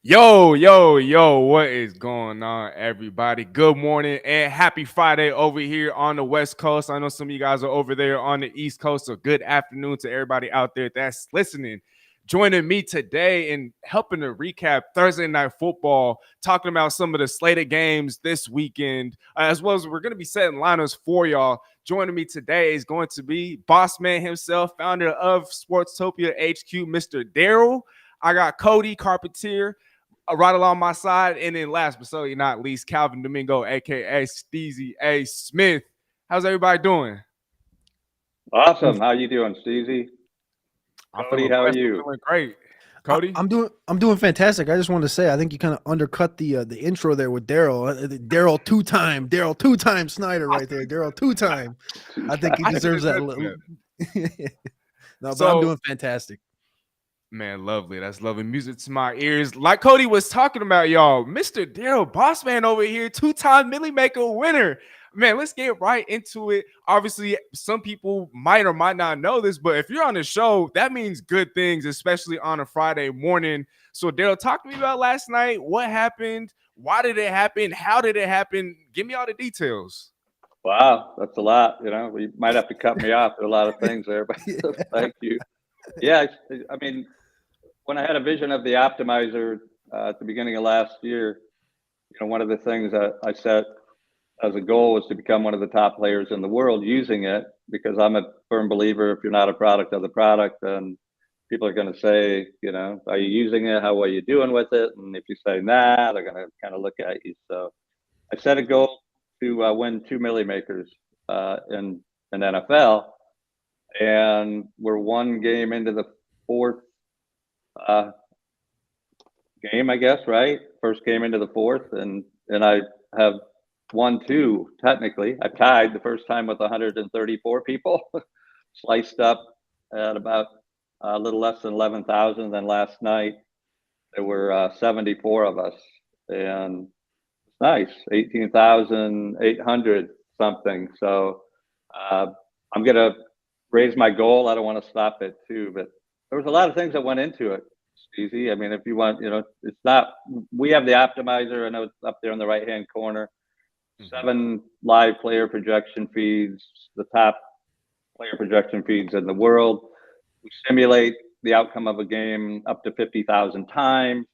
Yo, what is going on, everybody? Good morning and happy Friday over here on the West Coast. I know some of you guys are over there on the East Coast, so good afternoon to everybody out there that's listening. Joining me today and helping to recap Thursday Night Football, talking about some of the slated games this weekend, as well as we're going to be setting lineups for y'all. Joining me today is going to be boss man himself, founder of Sportstopia HQ, Mr. Daryl. I got Cody Carpentier right along my side. And then last but certainly not least, Calvin Domingo, aka Steezy A Smith. How's everybody doing? Awesome. How you doing, Steezy? I'm Cody, feeling how are blessed. I'm you? feeling great. I, Cody? I'm doing I'm doing fantastic. I just wanted to say I think you kind of undercut the intro there with Daryl. Daryl two-time Snyder right there. Daryl two-time. I think he I should deserves have that. said that. No, but I'm So, doing fantastic. man, lovely. That's lovely music to my ears. Like Cody was talking about, y'all, Mr. Daryl Bossman over here, two-time Millie Maker winner. Man, let's get right into it. Obviously, some people might or might not know this, but if you're on the show, that means good things, especially on a Friday morning. So, Daryl, talk to me about last night. What happened? Why did it happen? How did it happen? Give me all the details. Wow, that's a lot. You might have to cut me off. There are a lot of things there, but thank you. Yeah, I mean, when I had a vision of the optimizer at the beginning of last year, one of the things that I set as a goal was to become one of the top players in the world using it because I'm a firm believer if you're not a product of the product, then people are going to say, are you using it? How are you doing with it? And if you say, nah, they're going to kind of look at you. So I set a goal to win 2 Millie Makers in NFL, and we're one game into the fourth uh, game, I guess, right? First game into the fourth, and I have won two technically. I tied the first time with 134 people, sliced up at about a little less than 11,000. Then last night there were 74 of us, and nice, 18,800 something. So I'm going to raise my goal. I don't want to stop at two, but there was a lot of things that went into it. It's easy. I mean, if you want, it's not, we have the optimizer. I know it's up there in the right hand corner. Mhm. 7 live player projection feeds, the top player projection feeds in the world. We simulate the outcome of a game up to 50,000 times.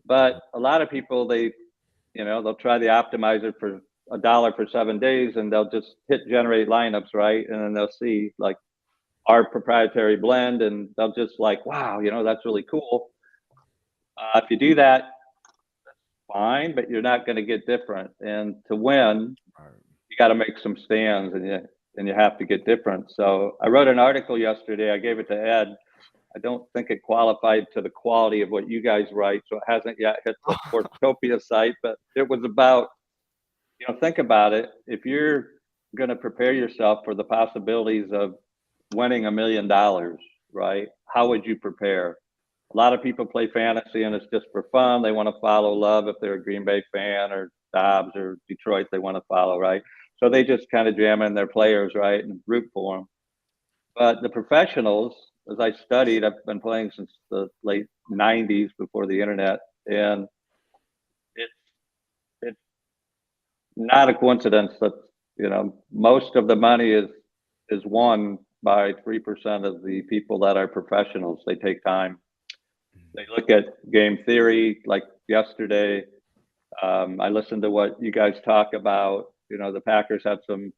But a lot of people, they'll try the optimizer for $1 for 7 days and they'll just hit generate lineups, right? And then they'll see like our proprietary blend and they'll just like, wow, that's really cool. If you do that, fine, but you're not going to get different. And to win, All right. you got to make some stands and you have to get different. So I wrote an article yesterday. I gave it to Ed. I don't think it qualified to the quality of what you guys write, so it hasn't yet hit the Sportstopia site. But it was about, think about it. If you're going to prepare yourself for the possibilities of winning $1 million, right? How would you prepare? A lot of people play fantasy and it's just for fun. They want to follow Love if they're a Green Bay fan, or Dobbs or Detroit, they want to follow, right? So they just kind of jam in their players, right, and root for them. But the professionals, as I studied, I've been playing since the late '90s before the internet, and it's it's not a coincidence that most of the money is won by 3% of the people that are professionals. They take time. They look at game theory. Like yesterday, I listened to what you guys talk about. The Packers had some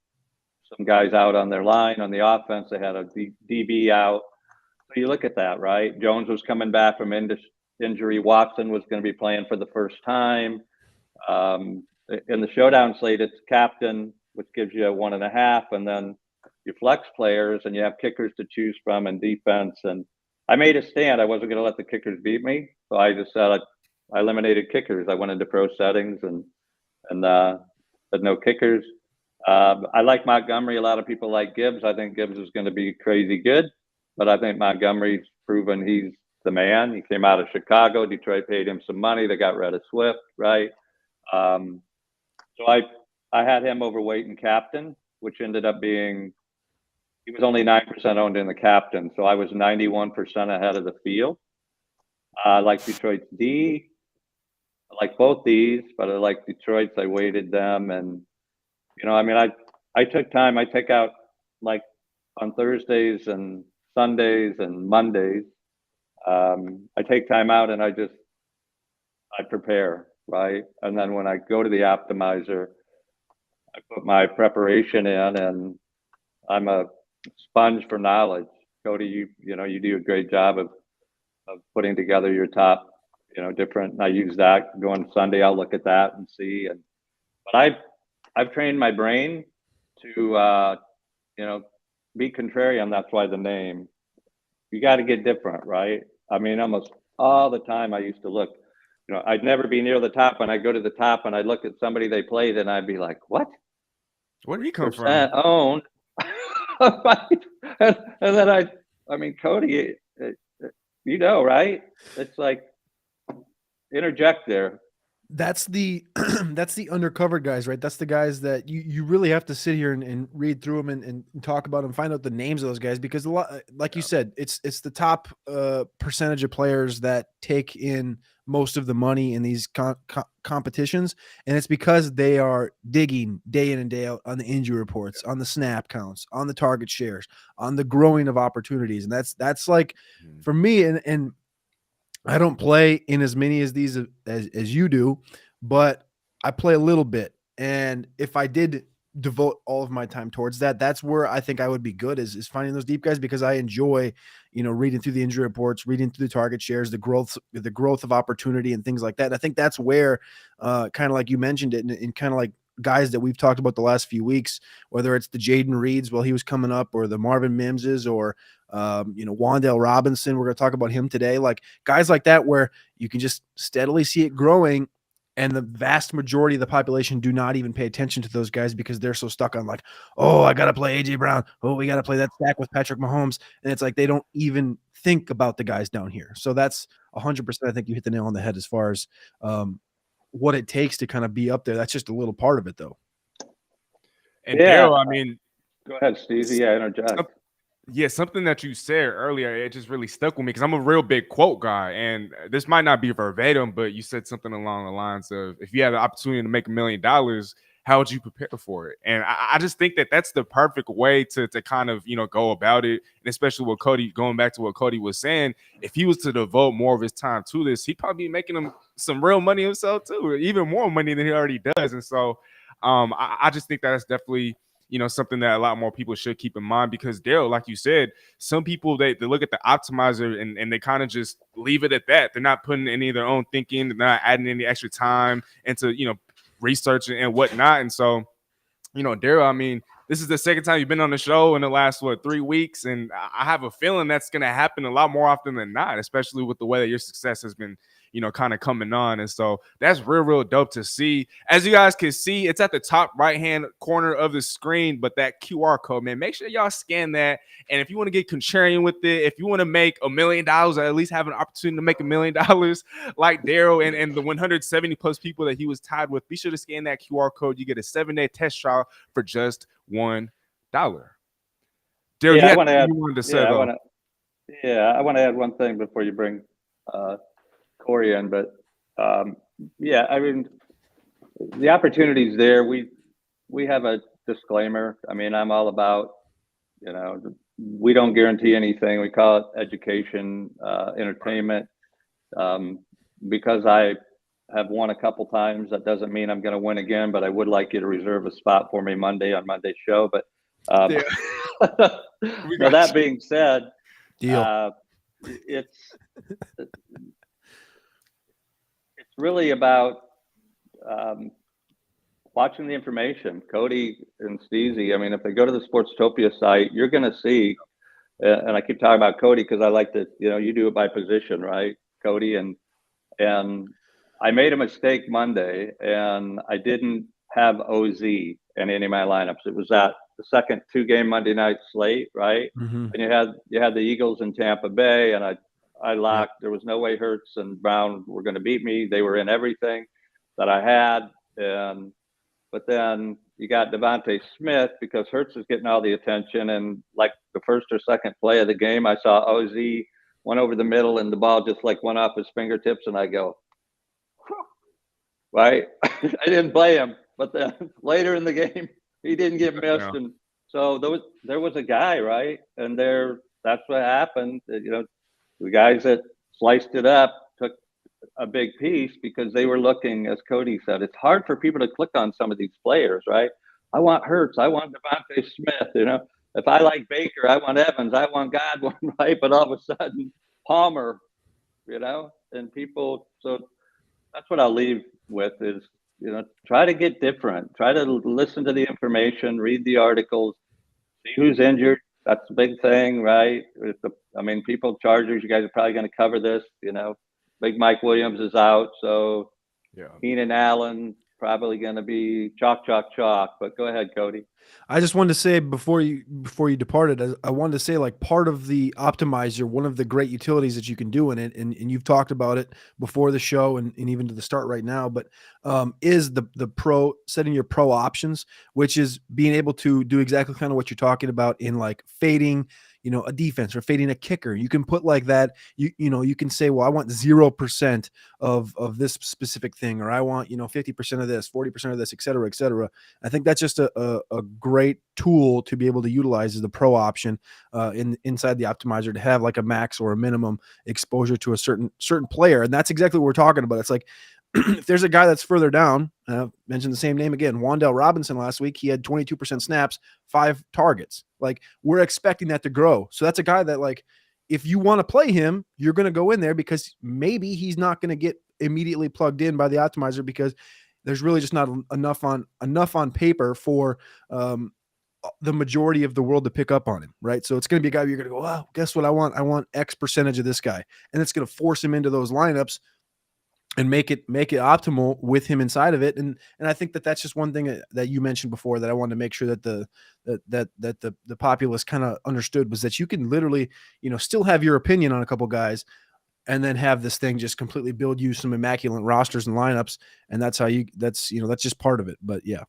guys out on their line on the offense. They had a DB out. So you look at that, right? Jones was coming back from injury. Watson was going to be playing for the first time. In the showdown slate, it's captain, which gives you a 1.5, and then your flex players, and you have kickers to choose from and defense. And I made a stand. I wasn't going to let the kickers beat me, so I just said I eliminated kickers. I went into pro settings and said no kickers. I like Montgomery. A lot of people like Gibbs. I think Gibbs is going to be crazy good, but I think Montgomery's proven he's the man. He came out of Chicago. Detroit paid him some money. They got rid of Swift, right? Um, so I had him overweight in captain, which ended up being, he was only 9% owned in the captain. So I was 91% ahead of the field. I like Detroit's D. like both these, but I like Detroit's. I weighted them, and I mean, I took time. I take out like on Thursdays and Sundays and Mondays. I take time out and I prepare, right? And then when I go to the optimizer, I put my preparation in, and I'm a sponge for knowledge. Cody, you do a great job of putting together your top, different. And I use that going Sunday. I'll look at that and see. But I've trained my brain to, be contrarian. That's why the name. You got to get different, right? I mean, almost all the time I used to look. I'd never be near the top, and I go to the top and I look at somebody they played, and I'd be like, "What? Where did he come from?" Percent owned." and then I mean, Cody, right? It's like interject there. That's the that's the undercover guys, right? That's the guys that you really have to sit here and read through them and talk about them, find out the names of those guys, because a lot, like you said, it's the top percentage of players that take in most of the money in these competitions, and it's because they are digging day in and day out on the injury reports, on the snap counts, on the target shares, on the growing of opportunities, and that's like for me, and I don't play in as many as these as you do, but I play a little bit. And if I did devote all of my time towards that, that's where I think I would be good is finding those deep guys, because I enjoy, reading through the injury reports, reading through the target shares, the growth of opportunity and things like that. And I think that's where kind of like you mentioned it, and kind of like guys that we've talked about the last few weeks, whether it's the Jaden Reeds while he was coming up, or the Marvin Mimses, or Wan'Dale Robinson. We're going to talk about him today. Like guys like that, where you can just steadily see it growing, and the vast majority of the population do not even pay attention to those guys because they're so stuck on like, oh, I got to play AJ Brown. Oh, we got to play that stack with Patrick Mahomes. And it's like, they don't even think about the guys down here. So that's 100%. I think you hit the nail on the head as far as what it takes to kind of be up there. That's just a little part of it though. And Daryl, I mean, go ahead, Steezy. Yeah, interject. Yeah, something that you said earlier, it just really stuck with me because I'm a real big quote guy, and this might not be verbatim, but you said something along the lines of, if you had the opportunity to make $1 million, how would you prepare for it? And I just think that that's the perfect way to kind of, go about it. And especially with Cody, going back to what Cody was saying, if he was to devote more of his time to this, he'd probably be making him some real money himself too, or even more money than he already does. And so I just think that's definitely, something that a lot more people should keep in mind, because Daryl, like you said, some people, they look at the optimizer and they kind of just leave it at that. They're not putting any of their own thinking. They're not adding any extra time into, research and whatnot. And so, Daryl, I mean, this is the second time you've been on the show in the last, 3 weeks. And I have a feeling that's going to happen a lot more often than not, especially with the way that your success has been, kind of coming on. And so that's real dope to see. As you guys can see, it's at the top right-hand corner of the screen, but that QR code, man, make sure y'all scan that. And if you want to get contrarian with it, if you want to make $1 million, or at least have an opportunity to make $1 million like Daryl and the 170 plus people that he was tied with, be sure to scan that QR code. You get a 7-day test trial for just $1. Daryl, yeah, I want to add one thing before you bring Corey in, but yeah, I mean, the opportunities there. We have a disclaimer. I mean, I'm all about, we don't guarantee anything. We call it education, entertainment. Because I have won a couple times, that doesn't mean I'm going to win again. But I would like you to reserve a spot for me Monday on Monday's show. But Yeah. now that being said, Deal. It's really about watching the information. Cody and Steezy, I mean, if they go to the Sportstopia site, you're going to see, and I keep talking about Cody because I like to, you do it by position, right, Cody? And I made a mistake Monday, and I didn't have OZ in any of my lineups. It was that the second 2-game Monday night slate, right? Mm-hmm. And you had the Eagles in Tampa Bay, and I locked. There was no way Hurts and Brown were going to beat me. They were in everything that I had. But then you got Devontae Smith because Hurts is getting all the attention. And like the first or second play of the game, I saw OZ went over the middle and the ball just like went off his fingertips. And I go, right? I didn't play him, but then later in the game, he didn't get missed. Yeah. And so there was a guy, right? And that's what happened. The guys that sliced it up took a big piece because they were looking, as Cody said, it's hard for people to click on some of these players, right? I want Hurts. I want Devontae Smith. If I like Baker, I want Evans. I want Godwin, right? But all of a sudden, Palmer, and people. So that's what I'll leave with is, try to get different. Try to listen to the information, read the articles, see who's injured. That's the big thing, right? People, Chargers, you guys are probably going to cover this. Big Mike Williams is out, so Yeah. Keenan Allen probably going to be chalk. But go ahead, Cody. I just wanted to say before you departed, I wanted to say, like, part of the optimizer, one of the great utilities that you can do in it, and you've talked about it before the show and even to the start right now, but is the pro setting your pro options, which is being able to do exactly kind of what you're talking about in like fading, a defense or fading a kicker. You can put like that, you can say, well, I want 0% of this specific thing, or I want, 50% of this, 40% of this, et cetera, et cetera. I think that's just a great tool to be able to utilize as the pro option inside the optimizer to have like a max or a minimum exposure to a certain player. And that's exactly what we're talking about. It's like, if there's a guy that's further down, mention the same name again, Wan'Dale Robinson last week, he had 22% snaps, 5 targets. Like, we're expecting that to grow. So that's a guy that, like, if you want to play him, you're going to go in there because maybe he's not going to get immediately plugged in by the optimizer because there's really just not enough on paper for the majority of the world to pick up on him, right? So it's going to be a guy you're going to go, oh, guess what I want? I want X percentage of this guy. And it's going to force him into those lineups and make it optimal with him inside of it. And I think that's just one thing that you mentioned before that I wanted to make sure that the populace kind of understood, was that you can literally, still have your opinion on a couple guys and then have this thing just completely build you some immaculate rosters and lineups. And that's how that's just part of it. But yeah.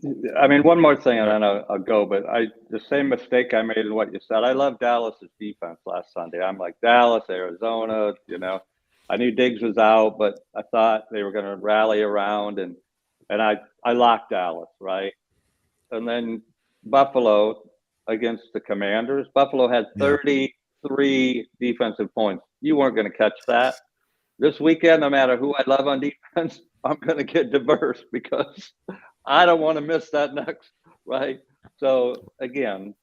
One more thing, and then I'll go. But the same mistake I made in what you said. I love Dallas's defense last Sunday. I'm like, Dallas, Arizona, I knew Diggs was out, but I thought they were going to rally around, and I locked Dallas, right? And then Buffalo against the Commanders. Buffalo had 33 defensive points. You weren't going to catch that. This weekend, no matter who I love on defense, I'm going to get diverse because I don't want to miss that next, right? So, again,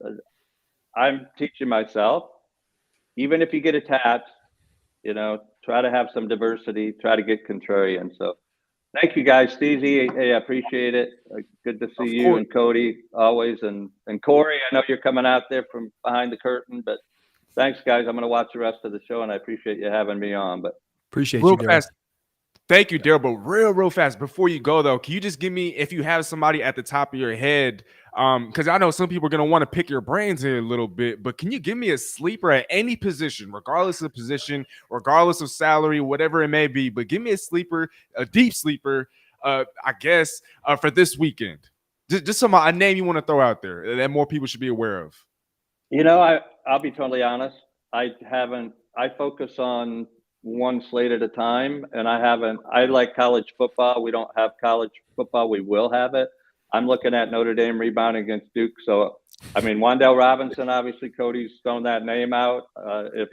I'm teaching myself, even if you get attached, try to have some diversity, try to get contrarian. So thank you guys. Steezy A, I appreciate it. Good to see you and Cody always. And Corey, I know you're coming out there from behind the curtain, but thanks, guys. I'm going to watch the rest of the show, and I appreciate you having me on. But appreciate you, Daryl. Thank you, Daryl. But real fast, before you go, though, can you just give me, if you have somebody at the top of your head, because I know some people are going to want to pick your brains here a little bit, but can you give me a sleeper at any position, regardless of position, regardless of salary, whatever it may be, but give me a sleeper, a deep sleeper, I guess, for this weekend. Just a name you want to throw out there that more people should be aware of. I'll be totally honest. I focus on one slate at a time, and I like college football. We don't have college football. We will have it. I'm looking at Notre Dame rebounding against Duke. So, Wan'Dale Robinson, obviously Cody's thrown that name out. If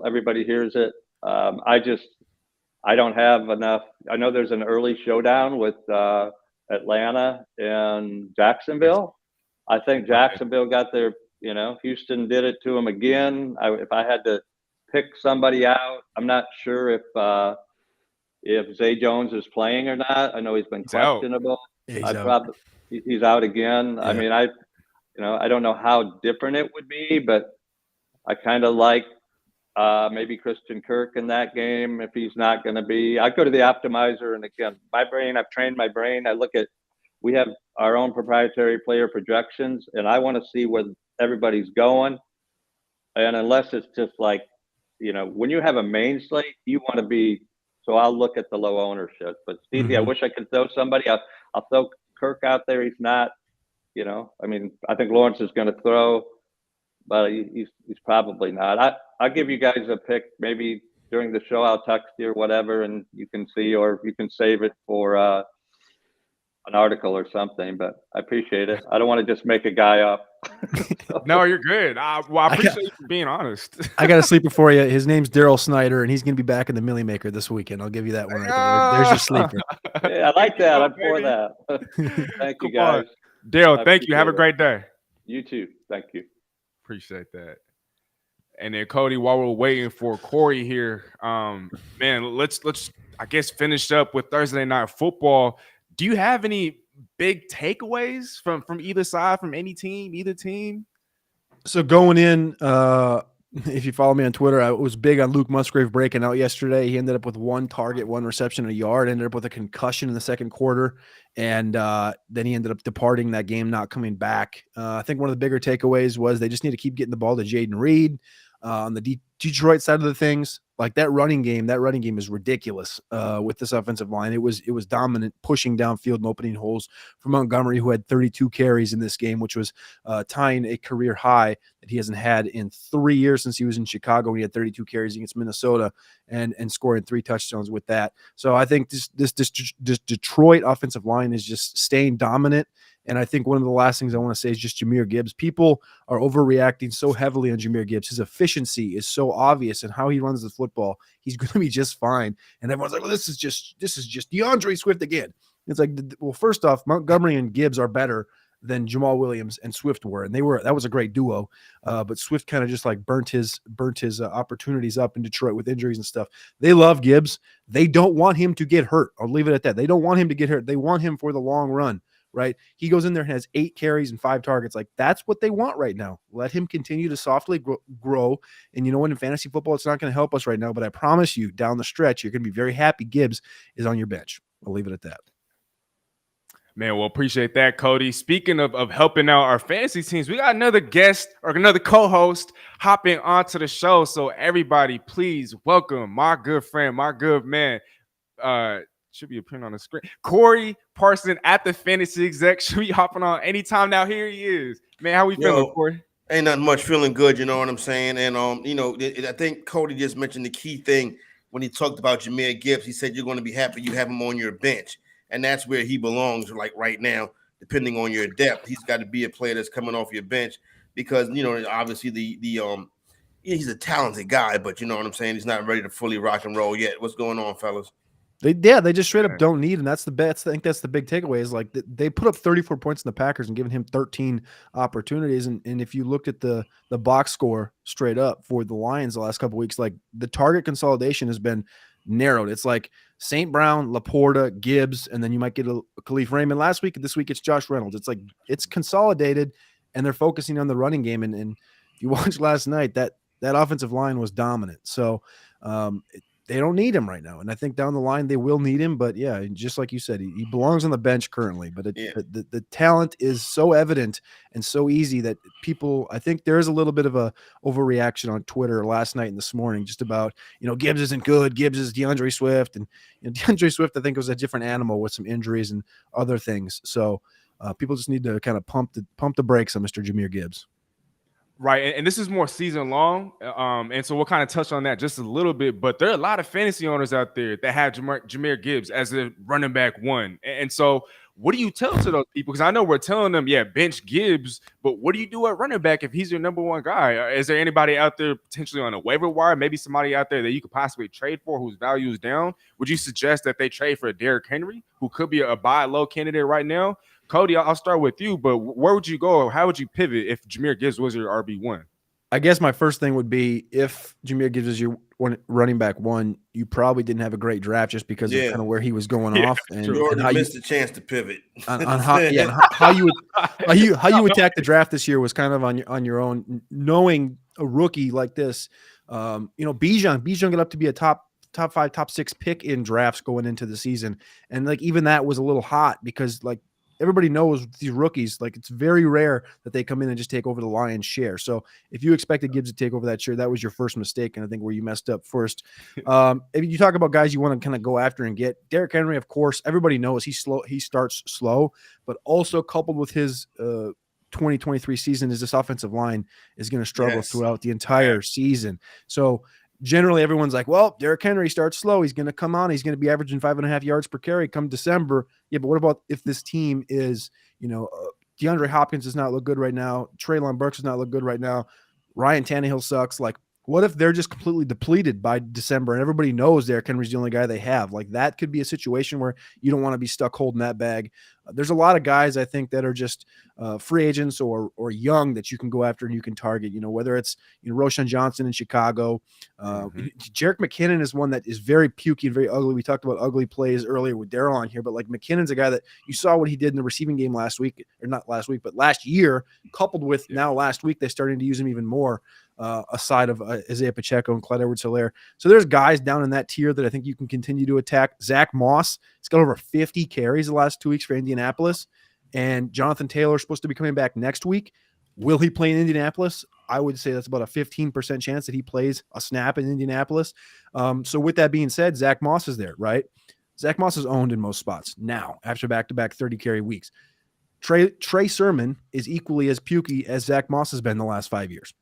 everybody hears it, I don't have enough. I know there's an early showdown with Atlanta and Jacksonville. I think Jacksonville got their, Houston did it to them again. If I had to pick somebody out, I'm not sure if Zay Jones is playing or not. I know he's been questionable. He's out again. Yeah. I don't know how different it would be, but I kind of like maybe Christian Kirk in that game if he's not going to be. I go to the optimizer, and again, I've trained my brain. We have our own proprietary player projections, and I want to see where everybody's going. And unless it's just like, when you have a main slate, you want to be. So I'll look at the low ownership. But Stevie, I wish I could throw somebody. I'll throw Kirk out there. He's not. I think Lawrence is going to throw, but he's probably not. I'll give you guys a pick. Maybe during the show, I'll text you or whatever, and you can see, or you can save it for an article or something. But I appreciate it. I don't want to just make a guy up. No, you're good. I appreciate you being honest. I got a sleeper for you. His name's Daryl Snyder, and he's going to be back in the Millie Maker this weekend. I'll give you that one right there. There's your sleeper. Yeah, I like that. I'm for that. Thank you, guys. Daryl, thank you. Have a great day. You too. Thank you. Appreciate that. And then Cody, while we're waiting for Corey here, man, let's I guess finish up with Thursday night football. Do you have any big takeaways from either side, from any team, either team? So going in, if you follow me on Twitter, I was big on Luke Musgrave breaking out yesterday. He ended up with 1 target, 1 reception, and a yard, ended up with a concussion in the second quarter. And then he ended up departing that game, not coming back. I think one of the bigger takeaways was they just need to keep getting the ball to Jaden Reed. On the Detroit side of the things, like that running game is ridiculous with this offensive line. It was dominant, pushing downfield and opening holes for Montgomery, who had 32 carries in this game, which was tying a career high that he hasn't had in 3 years since he was in Chicago. He had 32 carries against Minnesota and scoring 3 touchdowns with that. So I think this Detroit offensive line is just staying dominant. And I think one of the last things I want to say is just Jahmyr Gibbs. People are overreacting so heavily on Jahmyr Gibbs. His efficiency is so obvious, and how he runs the football, he's going to be just fine. And everyone's like, well, this is just DeAndre Swift again. It's like, well, first off, Montgomery and Gibbs are better than Jamal Williams and Swift were, and that was a great duo. But Swift kind of just like burnt his opportunities up in Detroit with injuries and stuff. They love Gibbs. They don't want him to get hurt. I'll leave it at that. They don't want him to get hurt. They want him for the long run. Right? He goes in there and has 8 carries and 5 targets. Like, that's what they want right now. Let him continue to softly grow. And you know what? In fantasy football, it's not going to help us right now, but I promise you down the stretch, you're going to be very happy Gibbs is on your bench. I'll leave it at that. Man, well, appreciate that, Cody. Speaking of helping out our fantasy teams, we got another guest or another co-host hopping onto the show. So everybody, please welcome my good friend, my good man, should be appearing on the screen, Corey Parson at the Fantasy Exec. Should be hopping on anytime now. Here he is. Man, how we feeling, Corey? Ain't nothing much. Feeling good, you know what I'm saying? And, I think Cody just mentioned the key thing when he talked about Jahmyr Gibbs. He said you're going to be happy you have him on your bench. And that's where he belongs, like right now, depending on your depth. He's got to be a player that's coming off your bench because, obviously he's a talented guy, but you know what I'm saying? He's not ready to fully rock and roll yet. What's going on, fellas? They just straight up don't need, and that's the best. I think that's the big takeaway is like they put up 34 points in the Packers and given him 13 opportunities. And if you looked at the box score straight up for the Lions the last couple of weeks, like the target consolidation has been narrowed. It's like St. Brown, Laporta, Gibbs, and then you might get a Khalif Raymond last week. This week it's Josh Reynolds. It's like it's consolidated, and they're focusing on the running game. And if you watched last night, that offensive line was dominant. So they don't need him right now. And I think down the line they will need him. But yeah, just like you said, he belongs on the bench currently. But the talent is so evident and so easy that people, I think there is a little bit of a overreaction on Twitter last night and this morning just about, Gibbs isn't good. Gibbs is DeAndre Swift. And DeAndre Swift, I think, was a different animal with some injuries and other things. So people just need to kind of pump the brakes on Mr. Jahmyr Gibbs. Right, and this is more season long, and so we'll kind of touch on that just a little bit. But there are a lot of fantasy owners out there that have Jahmyr Gibbs as a running back 1, and so what do you tell to those people? Because I know we're telling them, bench Gibbs, but what do you do at running back if he's your number 1 guy? Is there anybody out there potentially on a waiver wire, maybe somebody out there that you could possibly trade for whose value is down? Would you suggest that they trade for Derrick Henry, who could be a buy low candidate right now? Cody, I'll start with you, but where would you go? How would you pivot if Jahmyr Gibbs was your RB1? I guess my first thing would be if Jahmyr Gibbs is your running back 1, you probably didn't have a great draft just because of kind of where he was going off and how you missed the chance to pivot on how you attack the draft this year was kind of on your own, knowing a rookie like this. Bijan got up to be a top 5, top 6 pick in drafts going into the season, and like even that was a little hot because like everybody knows these rookies, like it's very rare that they come in and just take over the lion's share. So if you expected Gibbs to take over that share, that was your first mistake. And I think where you messed up first. If you talk about guys you want to kind of go after and get, Derrick Henry, of course, everybody knows he starts slow, but also coupled with his 2023 season is this offensive line is going to struggle throughout the entire season. So generally everyone's like, well, Derrick Henry starts slow. He's going to come on. He's going to be averaging 5.5 yards per carry come December. Yeah, but what about if this team is, DeAndre Hopkins does not look good right now. Treylon Burks does not look good right now. Ryan Tannehill sucks. Like, what if they're just completely depleted by December and everybody knows Derrick Henry's the only guy they have? Like, that could be a situation where you don't want to be stuck holding that bag. There's a lot of guys, I think, that are just free agents or young that you can go after and you can target, whether it's, Roshan Johnson in Chicago. Jerick McKinnon is one that is very pukey and very ugly. We talked about ugly plays earlier with Daryl on here, but like McKinnon's a guy that you saw what he did in the receiving game last week, or not last week, but last year, coupled with now last week, they're starting to use him even more. Aside of Isaiah Pacheco and Clyde Edwards-Helaire. So there's guys down in that tier that I think you can continue to attack. Zach Moss, he's got over 50 carries the last 2 weeks for Indianapolis, and Jonathan Taylor is supposed to be coming back next week. Will he play in Indianapolis? I would say that's about a 15% chance that he plays a snap in Indianapolis. So with that being said, Zach Moss is there, right? Zach Moss is owned in most spots now after back-to-back 30-carry weeks. Trey Sermon is equally as pukey as Zach Moss has been the last 5 years.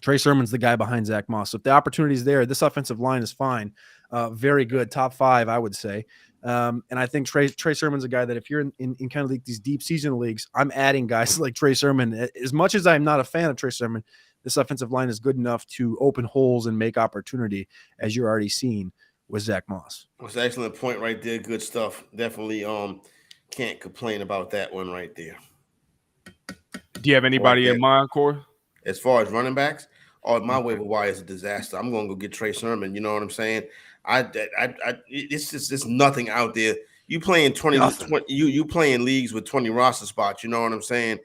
Trey Sermon's the guy behind Zach Moss. So if the opportunity is there, this offensive line is fine. Very good. Top 5, I would say. And I think Trey Sermon's a guy that if you're in kind of like these deep season leagues, I'm adding guys like Trey Sermon. As much as I'm not a fan of Trey Sermon, this offensive line is good enough to open holes and make opportunity, as you're already seeing with Zach Moss. That's an excellent point right there. Good stuff. Definitely can't complain about that one right there. Do you have anybody in mind, Corey? As far as running backs, my waiver wire is a disaster. I'm going to go get Trey Sermon. You know what I'm saying? It's just nothing out there. You playing 20 you playing leagues with 20 roster spots. You know what I'm saying?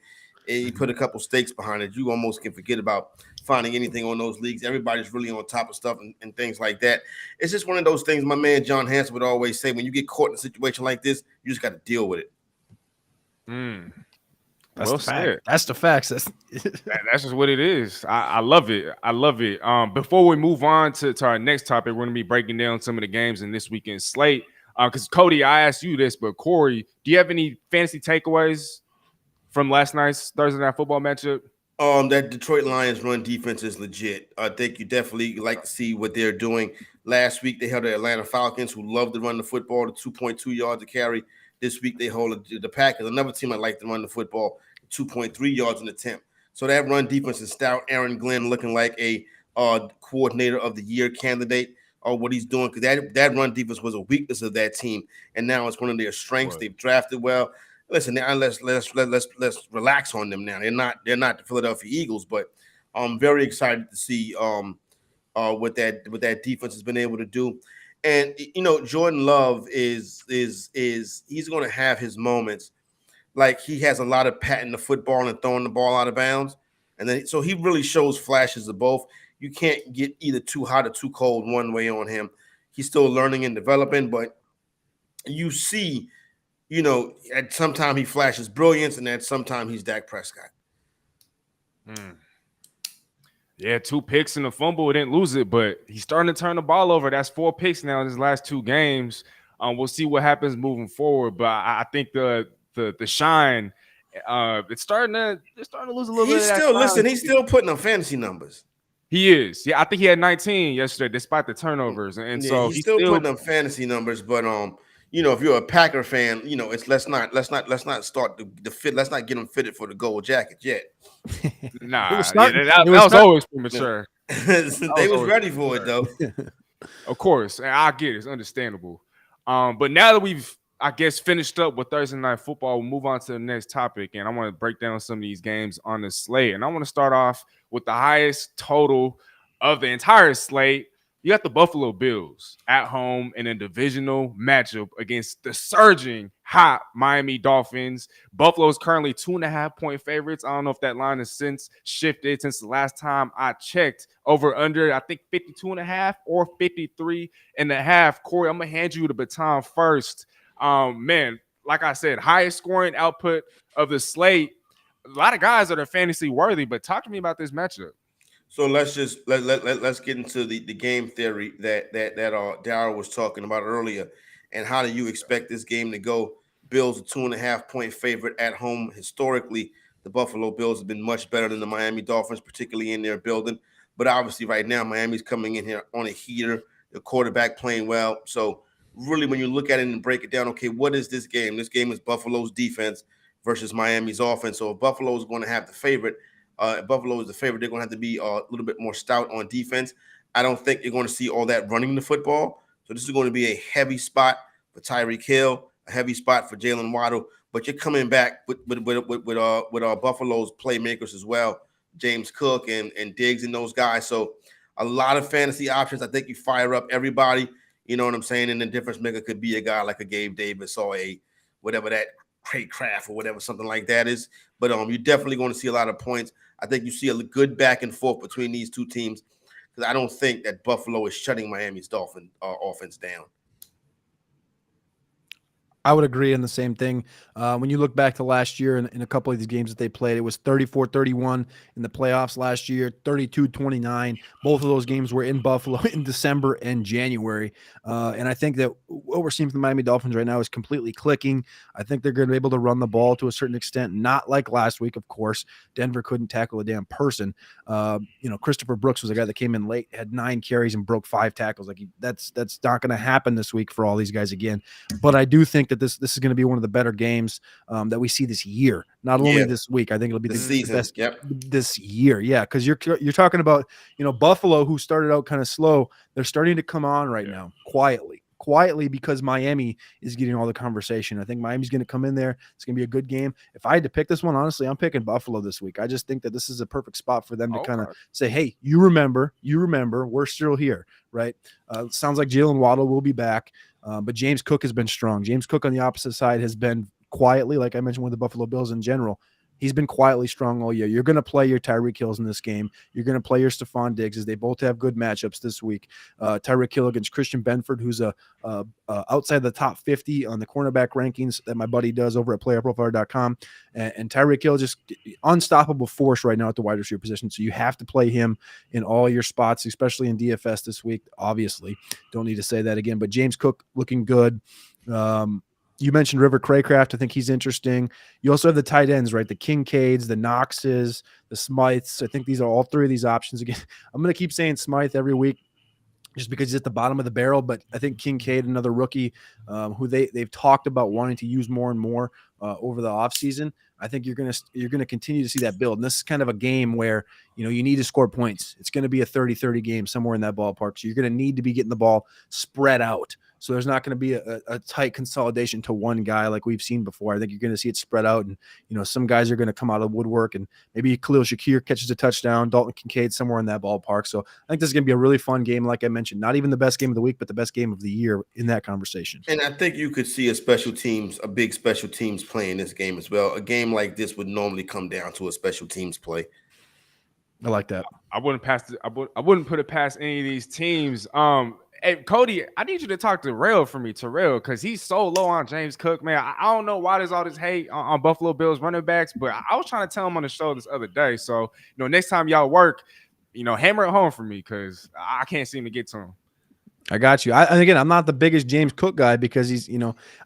And you put a couple stakes behind it. You almost can forget about finding anything on those leagues. Everybody's really on top of stuff and things like that. It's just one of those things. My man John Hanson would always say, when you get caught in a situation like this, you just got to deal with it. That's the fact. That's the facts. That's just what it is. I love it. I love it. Before we move on to our next topic, we're going to be breaking down some of the games in this weekend's slate. Because Cody, I asked you this, but Corey, do you have any fantasy takeaways from last night's Thursday Night Football matchup? That Detroit Lions run defense is legit. I think you definitely like to see what they're doing. Last week, they held the Atlanta Falcons, who love to run the football, to 2.2 yards a carry. This week, they hold the Packers, another team that like to run the football, 2.3 yards an attempt. So that run defense is stout. Aaron Glenn looking like a coordinator of the year candidate or what he's doing, because that run defense was a weakness of that team, and now it's one of their strengths. Right. They've drafted well. Listen, let's relax on them now. They're not the Philadelphia Eagles, but I'm very excited to see what that defense has been able to do. And Jordan Love is he's going to have his moments. Like, he has a lot of patting the football and throwing the ball out of bounds, and then so he really shows flashes of both. You can't get either too hot or too cold one way on him. He's still learning and developing, but you see, at some time he flashes brilliance, and at some time he's Dak Prescott. Yeah, 2 picks and a fumble. Didn't lose it, but he's starting to turn the ball over. That's 4 picks now in his last 2 games. We'll see what happens moving forward, but I think the shine, it's starting to lose a little bit. He's still putting up fantasy numbers. He is. Yeah, I think he had 19 yesterday, despite the turnovers, and so he's still putting up fantasy numbers. But if you're a Packer fan, it's let's not start the fit. Let's not get him fitted for the gold jacket yet. Nah, that was always premature. They was ready for it though. Of course, I get it. It's understandable. But now that we've, I guess, finished up with Thursday Night Football, we'll move on to the next topic, and I want to break down some of these games on the slate. And I want to start off with the highest total of the entire slate. You got the Buffalo Bills at home in a divisional matchup against the surging hot Miami Dolphins. Buffalo is currently 2.5-point favorites. I don't know if that line has since shifted since the last time I checked. Over under, I think 52.5 or 53.5. Corey, I'm going to hand you the baton first. Man, like I said, highest scoring output of the slate. A lot of guys that are fantasy worthy, but talk to me about this matchup. So let's get into the game theory that Daryl was talking about earlier, and how do you expect this game to go? Bills a 2.5-point favorite at home. Historically, the Buffalo Bills have been much better than the Miami Dolphins, particularly in their building. But obviously right now, Miami's coming in here on a heater, the quarterback playing well. So really, when you look at it and break it down, okay, what is this game? This game is Buffalo's defense versus Miami's offense. So if Buffalo is going to have the favorite, Buffalo is the favorite, they're going to have to be a little bit more stout on defense. I don't think you're going to see all that running the football. So this is going to be a heavy spot for Tyreek Hill, a heavy spot for Jalen Waddle. But you're coming back with Buffalo's playmakers as well, James Cook and Diggs and those guys. So a lot of fantasy options. I think you fire up everybody. You know what I'm saying? And the difference maker could be a guy like a Gabe Davis or a whatever that Craig Kraft or whatever, something like that is. But you're definitely going to see a lot of points. I think you see a good back and forth between these two teams because I don't think that Buffalo is shutting Miami's Dolphin offense down. I would agree on the same thing. When you look back to last year in a couple of these games that they played, it was 34-31 in the playoffs last year, 32-29. Both of those games were in Buffalo in December and January. And I think that what we're seeing from the Miami Dolphins right now is completely clicking. I think they're going to be able to run the ball to a certain extent, not like last week, of course. Denver couldn't tackle a damn person. Christopher Brooks was a guy that came in late, had 9 carries and broke 5 tackles. That's not going to happen this week for all these guys again. But I do think that this is going to be one of the better games that we see this year. Not only this week, I think it'll be the best this year. Yeah, because you're talking about Buffalo, who started out kind of slow. They're starting to come on right now quietly because Miami is getting all the conversation. I think Miami's going to come in there. It's going to be a good game. If I had to pick this one, honestly, I'm picking Buffalo this week. I just think that this is a perfect spot for them to kind of say, hey, you remember, we're still here, right? Sounds like Jalen Waddle will be back. But James Cook has been strong. James Cook on the opposite side has been quietly, like I mentioned with the Buffalo Bills in general, he's been quietly strong all year. You're going to play your Tyreek Hills in this game. You're going to play your Stephon Diggs, as they both have good matchups this week. Tyreek Hill against Christian Benford, who's outside the top 50 on the cornerback rankings that my buddy does over at playerprofiler.com. And Tyreek Hill just unstoppable force right now at the wide receiver position. So you have to play him in all your spots, especially in DFS this week. Obviously, don't need to say that again. But James Cook looking good. You mentioned River Craycraft. I think he's interesting. You also have the tight ends, right? The Kincaids, the Knoxes, the Smythes. I think these are all 3 of these options. Again, I'm going to keep saying Smythe every week just because he's at the bottom of the barrel. But I think Kincaid, another rookie who they've talked about wanting to use more and more over the offseason. I think you're going to continue to see that build. And this is kind of a game where, you need to score points. It's going to be a 30-30 game somewhere in that ballpark. So you're going to need to be getting the ball spread out. So there's not going to be a tight consolidation to one guy like we've seen before. I think you're going to see it spread out, and some guys are going to come out of the woodwork, and maybe Khalil Shakir catches a touchdown, Dalton Kincaid somewhere in that ballpark. So I think this is going to be a really fun game. Like I mentioned, not even the best game of the week, but the best game of the year in that conversation. And I think you could see a big special teams play in this game as well. A game like this would normally come down to a special teams play. I like that. I wouldn't put it past any of these teams. Hey, Cody, I need you to talk to Terrell for me, because he's so low on James Cook, man. I don't know why there's all this hate on Buffalo Bills running backs, but I was trying to tell him on the show this other day. So, next time y'all work, hammer it home for me because I can't seem to get to him. I got you. And again, I'm not the biggest James Cook guy because he's,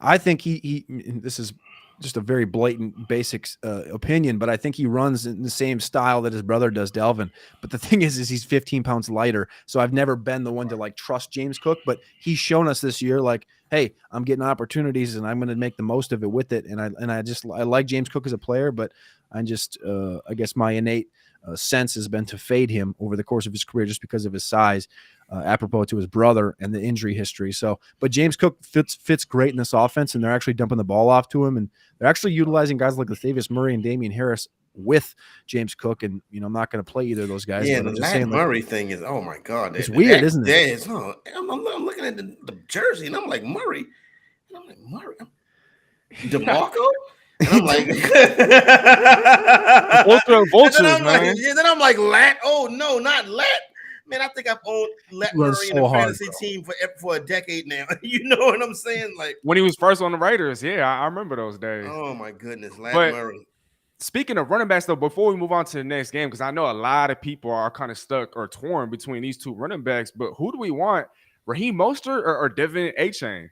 I think he this is just a very blatant basic opinion, but I think he runs in the same style that his brother does, Delvin. But the thing is he's 15 pounds lighter. So I've never been the one to trust James Cook, but he's shown us this year, hey, I'm getting opportunities and I'm going to make the most of it with it. And I like James Cook as a player, but I guess my innate sense has been to fade him over the course of his career just because of his size, apropos to his brother and the injury history. So, but James Cook fits great in this offense, and they're actually dumping the ball off to him, and they're actually utilizing guys like Latavius Murray and Damian Harris with James Cook. And I'm not going to play either of those guys. Yeah, the Lat Murray thing is, oh my God, it's weird, isn't it? I'm looking at the jersey, and I'm like Murray, DeMarco. And I'm like, vultures, man. Then I'm like, Lat. Oh no, not Lat. Man, I think I've owned Lat Murray in a fantasy team for a decade now. You know what I'm saying? Like when he was first on the Raiders, I remember those days. Oh my goodness, Lat Murray. Speaking of running backs, though, before we move on to the next game, because I know a lot of people are kind of stuck or torn between these two running backs, but who do we want? Raheem Mostert or Devin Achane?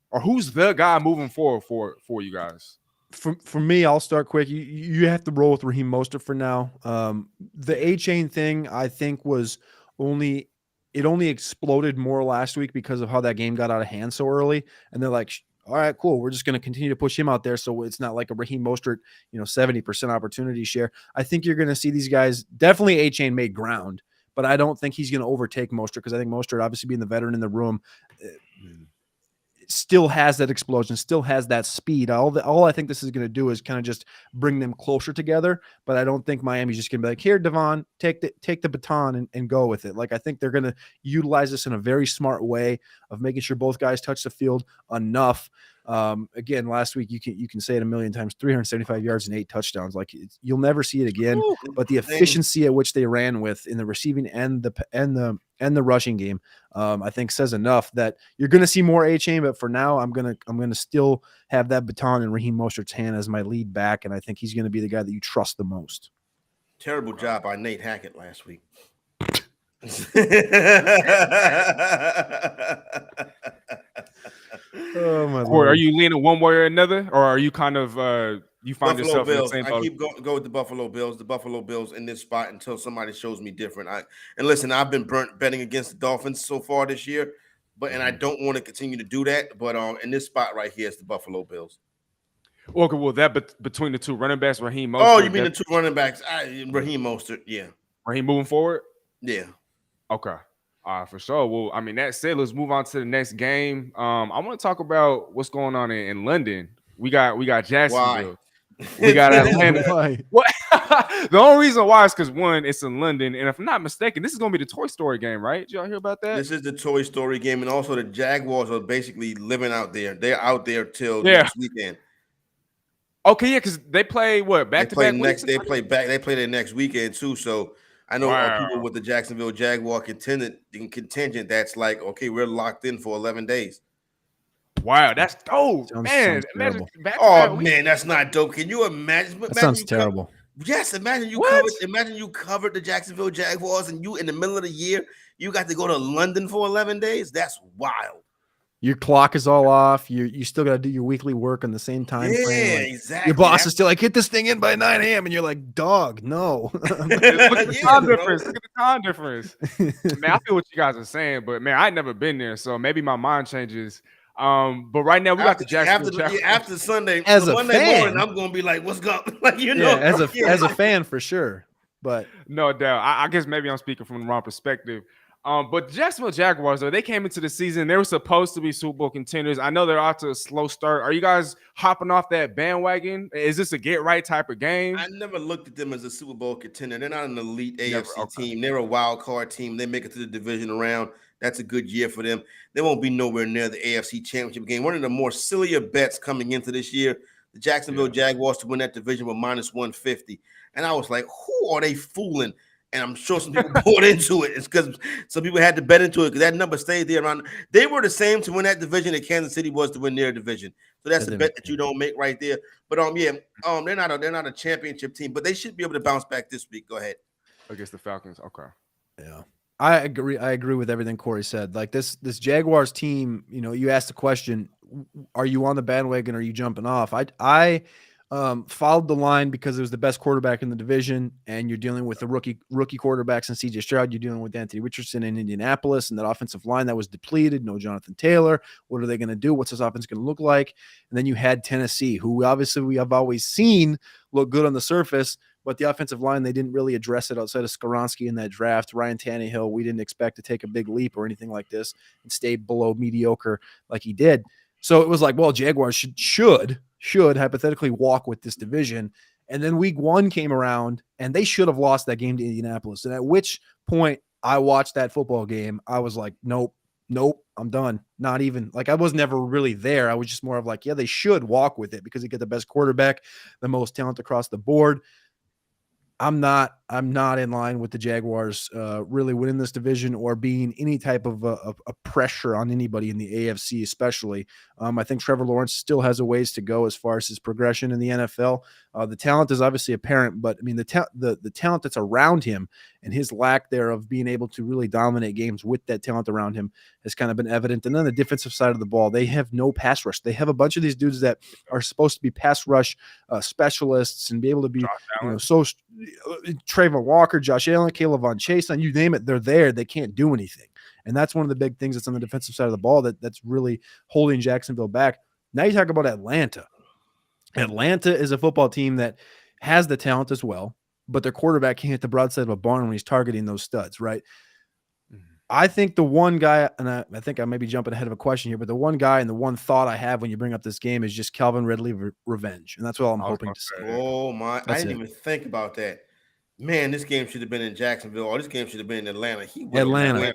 Or who's the guy moving forward for you guys? For me, I'll start quick. You have to roll with Raheem Mostert for now. The A-chain thing, I think, was only exploded more last week because of how that game got out of hand so early. And they're like, all right, cool. We're just going to continue to push him out there. So it's not like a Raheem Mostert, 70% opportunity share. I think you're going to see these guys, definitely A-chain made ground, but I don't think he's going to overtake Mostert because I think Mostert, obviously being the veteran in the room, still has that explosion, still has that speed. All I think this is going to do is kind of just bring them closer together. But I don't think Miami's just going to be like, here, Devon, take the baton and go with it. Like, I think they're going to utilize this in a very smart way of making sure both guys touch the field enough. Again, last week, you can say it a million times, 375 yards and 8 touchdowns. Like, you'll never see it again. But the efficiency at which they ran with in the receiving and the rushing game, I think says enough that you're going to see more A-chain. But for now, I'm gonna still have that baton in Raheem Mostert's hand as my lead back, and I think he's going to be the guy that you trust the most. Terrible job by Nate Hackett last week. Oh my Corey, Lord. are you leaning one way or another, or are you kind of you find Buffalo yourself Bills. in the same I boat? keep go with the Buffalo Bills. The Buffalo Bills in this spot until somebody shows me different. And listen, I've been burnt betting against the Dolphins so far this year, and I don't want to continue to do that. But in this spot right here is the Buffalo Bills. Okay, well, that between the two running backs, Raheem Mostert. Oh, you mean the two running backs? Raheem Mostert, yeah. Raheem moving forward? Yeah. Okay. For sure. Well, I mean, that said, let's move on to the next game. I want to talk about what's going on in London. We got Jacksonville. Why? We got Atlanta. Why? What? The only reason why is because, one, it's in London, and if I'm not mistaken, this is going to be the Toy Story game, right? Did y'all hear about that? This is the Toy Story game, and also the Jaguars are basically living out there. They're out there till next weekend. Okay, yeah, because they play what back to back weeks? They play their next weekend too. So I know people with the Jacksonville Jaguar contingent that's like, okay, we're locked in for 11 days. Wow, that's dope, man. Imagine man, that's not dope. Can you imagine? That sounds terrible. Yes, imagine you covered the Jacksonville Jaguars, and you in the middle of the year you got to go to London for 11 days. That's wild. Your clock is all off. You still got to do your weekly work on the same time frame. Yeah, exactly. Your boss is still like, get this thing in by 9 a.m. And you're like, dog, no. Look at the time difference. Look at the time difference. Man, I feel what you guys are saying, but man, I've never been there, so maybe my mind changes. But right now we got the Jacksonville after Sunday. As a Monday fan, morning, I'm gonna be like, what's up? Like, as a fan for sure. But no doubt. I guess maybe I'm speaking from the wrong perspective. But the Jacksonville Jaguars, though, they came into the season. They were supposed to be Super Bowl contenders. I know they're off to a slow start. Are you guys hopping off that bandwagon? Is this a get-right type of game? I never looked at them as a Super Bowl contender. They're not an elite AFC team. They're a wild card team. They make it to the division round. That's a good year for them. They won't be nowhere near the AFC Championship game. One of the more sillier bets coming into this year, the Jacksonville Jaguars to win that division with -150. And I was like, who are they fooling? And I'm sure some people bought into it. It's because some people had to bet into it because that number stayed there around. They were the same to win that division that Kansas City was to win their division. So that's a bet that you don't make right there. But they're not a championship team, but they should be able to bounce back this week. Go ahead. Against the Falcons. Okay. Yeah. I agree with everything Corey said. Like this Jaguars team, you asked the question, are you on the bandwagon or are you jumping off? I followed the line because it was the best quarterback in the division, and you're dealing with the rookie quarterbacks and CJ Stroud. You're dealing with Anthony Richardson in Indianapolis and that offensive line that was depleted. No Jonathan Taylor. What are they going to do? What's this offense going to look like? And then you had Tennessee, who obviously we have always seen look good on the surface, but the offensive line, they didn't really address it outside of Skoronski in that draft. Ryan Tannehill, we didn't expect to take a big leap or anything like this and stay below mediocre like he did. So it was like, well, Jaguars should hypothetically walk with this division. And then week 1 came around and they should have lost that game to Indianapolis. And at which point I watched that football game, I was like, nope, I'm done. Not even like I was never really there. I was just more of like, yeah, they should walk with it because they get the best quarterback, the most talent across the board. I'm not not in line with the Jaguars really winning this division or being any type of a pressure on anybody in the AFC, especially. I think Trevor Lawrence still has a ways to go as far as his progression in the NFL. The talent is obviously apparent, but I mean the talent that's around him and his lack there of being able to really dominate games with that talent around him has kind of been evident. And then the defensive side of the ball, they have no pass rush. They have a bunch of these dudes that are supposed to be pass rush specialists and be able to be, Trayvon Walker, Josh Allen, Caleb Von Chase, and you name it, they're there. They can't do anything. And that's one of the big things that's on the defensive side of the ball that's really holding Jacksonville back. Now you talk about Atlanta. Atlanta is a football team that has the talent as well, but their quarterback can't hit the broadside of a barn when he's targeting those studs, right? I think the one guy, and I think I may be jumping ahead of a question here, but the one guy and the one thought I have when you bring up this game is just Calvin Ridley revenge. And that's what I'm hoping to see. Oh, my. I didn't even think about that. Man, this game should have been in Jacksonville, or this game should have been in Atlanta. Atlanta.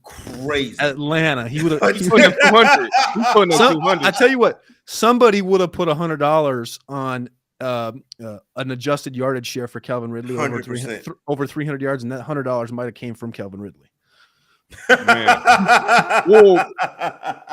Crazy. Atlanta. He would have. He's putting up 200. He's putting up 200. I tell you what, somebody would have put $100 on an adjusted yardage share for Calvin Ridley over 300 yards, and that $100 might have came from Calvin Ridley. Man. Well,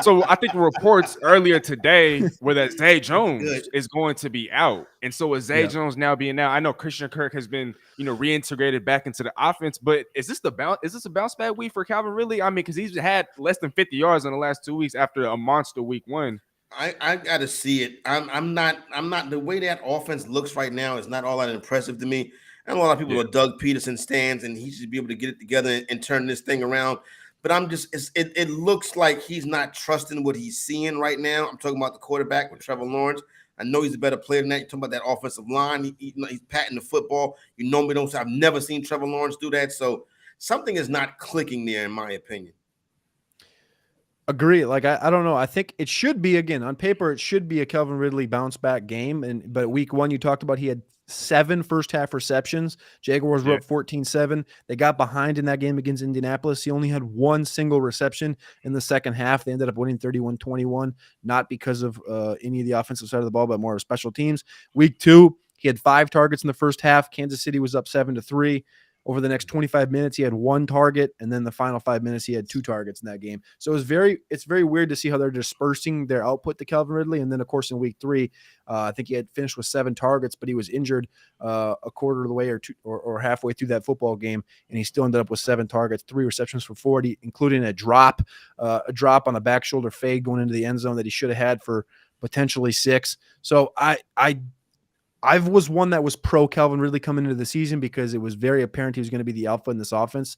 so I think reports earlier today were that Zay Jones is going to be out, and so with Zay Jones now being out, I know Christian Kirk has been reintegrated back into the offense, but is this a bounce back week for Calvin Ridley? I mean, because he's had less than 50 yards in the last 2 weeks after a monster week 1. I gotta see it. I'm not the way that offense looks right now is not all that impressive to me. And a lot of people are Doug Peterson stands, and he should be able to get it together and turn this thing around. But it looks like he's not trusting what he's seeing right now. I'm talking about the quarterback with Trevor Lawrence. I know he's a better player than that. You're talking about that offensive line. He's patting the football. I've never seen Trevor Lawrence do that. So something is not clicking there, in my opinion. Agree. Like, I don't know. I think it should be, again, on paper, it should be a Calvin Ridley bounce back game. But week 1, you talked about he had 7 first half receptions. Jaguars were up 14-7. They got behind in that game against Indianapolis. He only had 1 single reception in the second half. They ended up winning 31-21, not because of any of the offensive side of the ball, but more of special teams. Week 2, he had 5 targets in the first half. Kansas City was up 7-3. Over the next 25 minutes, he had 1 target, and then the final 5 minutes, he had 2 targets in that game. So it's very weird to see how they're dispersing their output to Calvin Ridley. And then, of course, in week 3, I think he had finished with 7 targets, but he was injured a quarter of the way or halfway through that football game, and he still ended up with 7 targets, 3 receptions for 40, including a drop on a back shoulder fade going into the end zone that he should have had for potentially 6. So I was one that was pro Calvin Ridley coming into the season because it was very apparent he was going to be the alpha in this offense.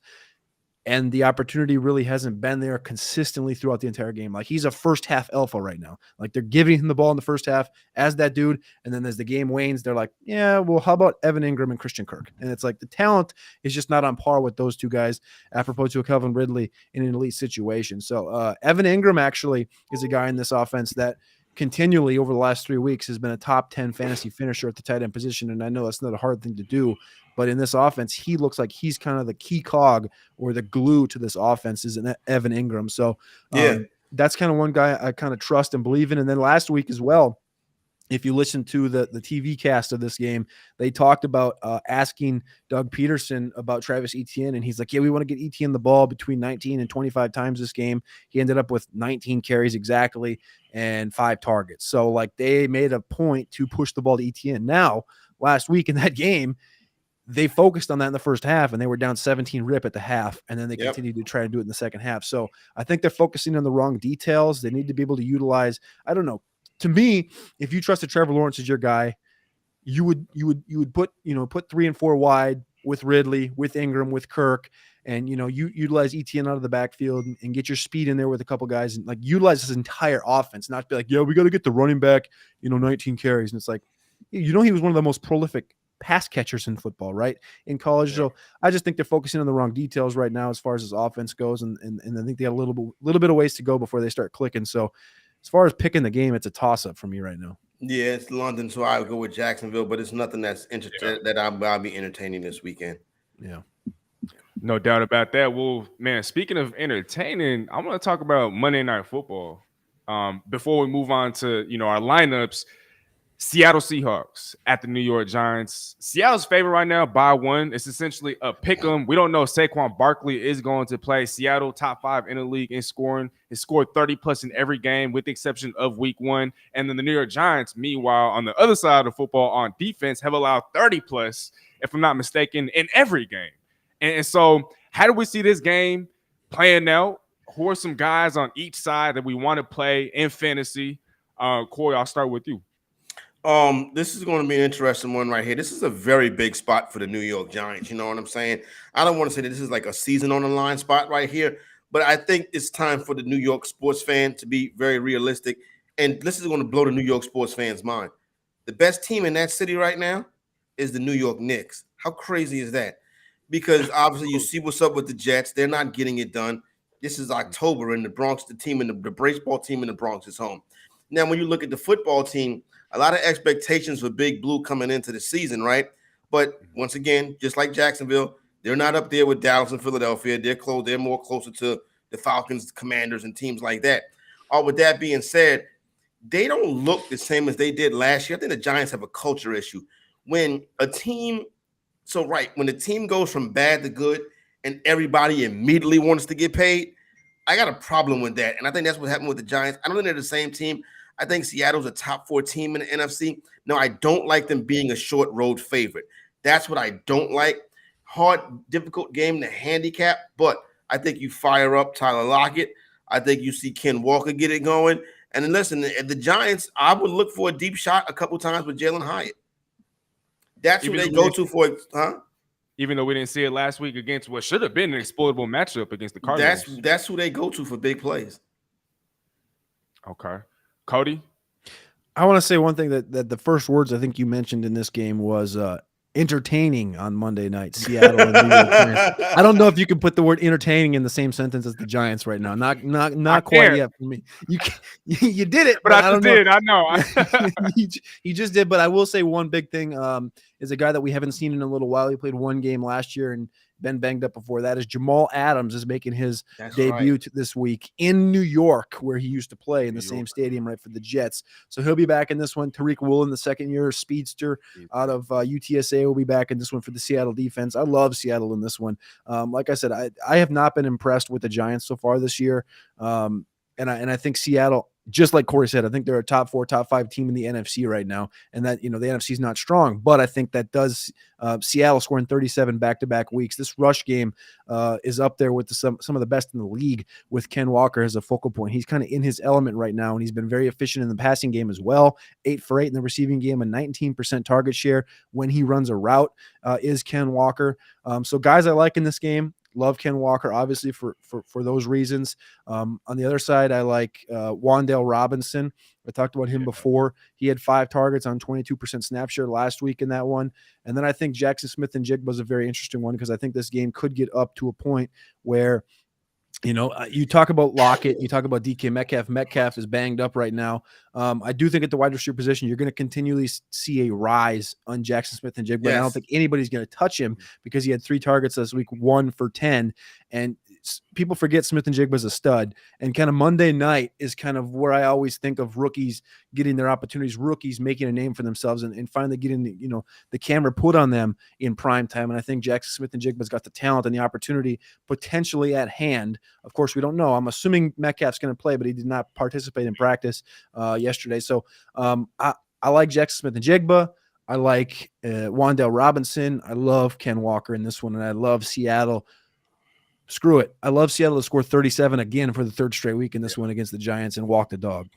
And the opportunity really hasn't been there consistently throughout the entire game. Like, he's a first half alpha right now. Like, they're giving him the ball in the first half as that dude. And then as the game wanes, they're like, yeah, well, how about Evan Ingram and Christian Kirk? And it's like the talent is just not on par with those two guys, apropos to a Calvin Ridley in an elite situation. So Evan Ingram actually is a guy in this offense that continually over the last 3 weeks has been a top 10 fantasy finisher at the tight end position. And I know that's not a hard thing to do, but in this offense, he looks like he's kind of the key cog or the glue to this offense is Evan Ingram. So that's kind of one guy I kind of trust and believe in. And then last week as well, if you listen to the TV cast of this game, they talked about asking Doug Peterson about Travis Etienne, and he's like, yeah, we want to get Etienne the ball between 19 and 25 times this game. He ended up with 19 carries exactly and 5 targets. So, like, they made a point to push the ball to Etienne. Now, last week in that game, they focused on that in the first half, and they were down 17 rip at the half, and then they continued to try to do it in the second half. So I think they're focusing on the wrong details. They need to be able to utilize, I don't know, to me, if you trusted Trevor Lawrence as your guy, you would put 3 and 4 wide with Ridley, with Ingram, with Kirk, and you utilize Etienne out of the backfield and get your speed in there with a couple guys and like utilize this entire offense, not be like, yeah, we got to get the running back, 19 carries. And it's like, he was one of the most prolific pass catchers in football, right? In college. Yeah. So I just think they're focusing on the wrong details right now as far as his offense goes. And I think they got a little bit of ways to go before they start clicking. So as far as picking the game, it's a toss-up for me right now. Yeah, it's London, so I would go with Jacksonville, but it's nothing that's interesting that I'll be entertaining this weekend. Yeah. No doubt about that. Well, man, speaking of entertaining, I want to talk about Monday Night Football. Before we move on to, our lineups, Seattle Seahawks at the New York Giants. Seattle's favorite right now by 1. It's essentially a pick 'em. We don't know if Saquon Barkley is going to play. Seattle, top 5 in the league in scoring. He scored 30 plus in every game with the exception of week 1. And then the New York Giants, meanwhile, on the other side of the football on defense, have allowed 30 plus, if I'm not mistaken, in every game. And so how do we see this game playing out? Who are some guys on each side that we want to play in fantasy? Corey, I'll start with you. This is going to be an interesting one right here. This is a very big spot for the New York Giants. You know what I'm saying? I don't want to say that this is like a season on the line spot right here, but I think it's time for the New York sports fan to be very realistic. And this is going to blow the New York sports fans' mind. The best team in that city right now is the New York Knicks. How crazy is that? Because obviously you see what's up with the Jets. They're not getting it done. This is October, and the Bronx, the team in the baseball team in the Bronx is home. Now, when you look at the football team, a lot of expectations for Big Blue coming into the season, right? But once again, just like Jacksonville, they're not up there with Dallas and Philadelphia. They're more closer to the Falcons, Commanders, and teams like that. With that being said, they don't look the same as they did last year. I think the Giants have a culture issue. When the team goes from bad to good and everybody immediately wants to get paid, I got a problem with that. And I think that's what happened with the Giants. I don't think they're the same team. I think Seattle's a top 4 team in the NFC. No, I don't like them being a short road favorite. That's what I don't like. Hard, difficult game to handicap, but I think you fire up Tyler Lockett. I think you see Ken Walker get it going. And then listen, at the Giants, I would look for a deep shot a couple times with Jalen Hyatt. That's who they go to for, Even though we didn't see it last week against what should have been an exploitable matchup against the Cardinals. That's who they go to for big plays. Okay. Cody? I want to say one thing that the first words I think you mentioned in this game was entertaining on Monday night, Seattle and New York Giants. I don't know if you can put the word entertaining in the same sentence as the Giants right now. Not quite yet for me. You did it, but I did. I know. You just did. But I will say one big thing is a guy that we haven't seen in a little while. He played one game last year and been banged up before that. Is Jamal Adams is making his debut this week in New York, where he used to play in the same stadium, right, for the Jets. So he'll be back in this one. Tariq Woolen, the second-year speedster out of UTSA, will be back in this one for the Seattle defense. I love Seattle in this one. Like I said, I have not been impressed with the Giants so far this year, and I think Seattle, just like Corey said, I think they're a top 4, top 5 team in the NFC right now, and that, the NFC is not strong, but I think that does Seattle scoring 37 back-to-back weeks. This rush game is up there with some of the best in the league with Ken Walker as a focal point. He's kind of in his element right now, and he's been very efficient in the passing game as well. 8 for 8 in the receiving game, a 19% target share when he runs a route is Ken Walker. So guys I like in this game. Love Ken Walker, obviously, for those reasons. On the other side, I like Wan'Dale Robinson. I talked about him before. He had 5 targets on 22% snap share last week in that one. And then I think Jackson Smith and Jigba is a very interesting one because I think this game could get up to a point where, you talk about Lockett, you talk about DK Metcalf. Metcalf is banged up right now. I do think at the wide receiver position, you're going to continually see a rise on Jackson Smith and Jigba. Yes. I don't think anybody's going to touch him because he had 3 targets this week, 1 for 10. And people forget Smith and Jigba is a stud. And kind of Monday night is kind of where I always think of rookies getting their opportunities, rookies making a name for themselves and finally getting the camera put on them in prime time. And I think Jackson Smith and Jigba's got the talent and the opportunity potentially at hand. Of course, we don't know. I'm assuming Metcalf's going to play, but he did not participate in practice yesterday. So I like Jackson Smith and Jigba. I like Wan'Dale Robinson. I love Ken Walker in this one, and I love Seattle. Screw it. I love Seattle to score 37 again for the 3rd straight week in this one against the Giants and walk the dog.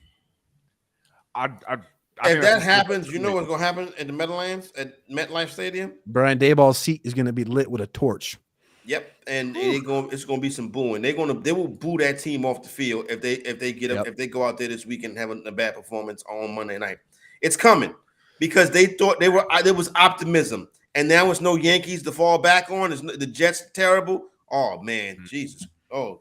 If that happens, you know what's going to happen at the Meadowlands, at MetLife Stadium? Brian Daboll's seat is going to be lit with a torch. Yep, and it's going to be some booing. They will boo that team off the field if they get up, if they go out there this week and have a bad performance on Monday night. It's coming because they thought there was optimism, and now it's no Yankees to fall back on. The Jets terrible. Oh man, Jesus! Oh,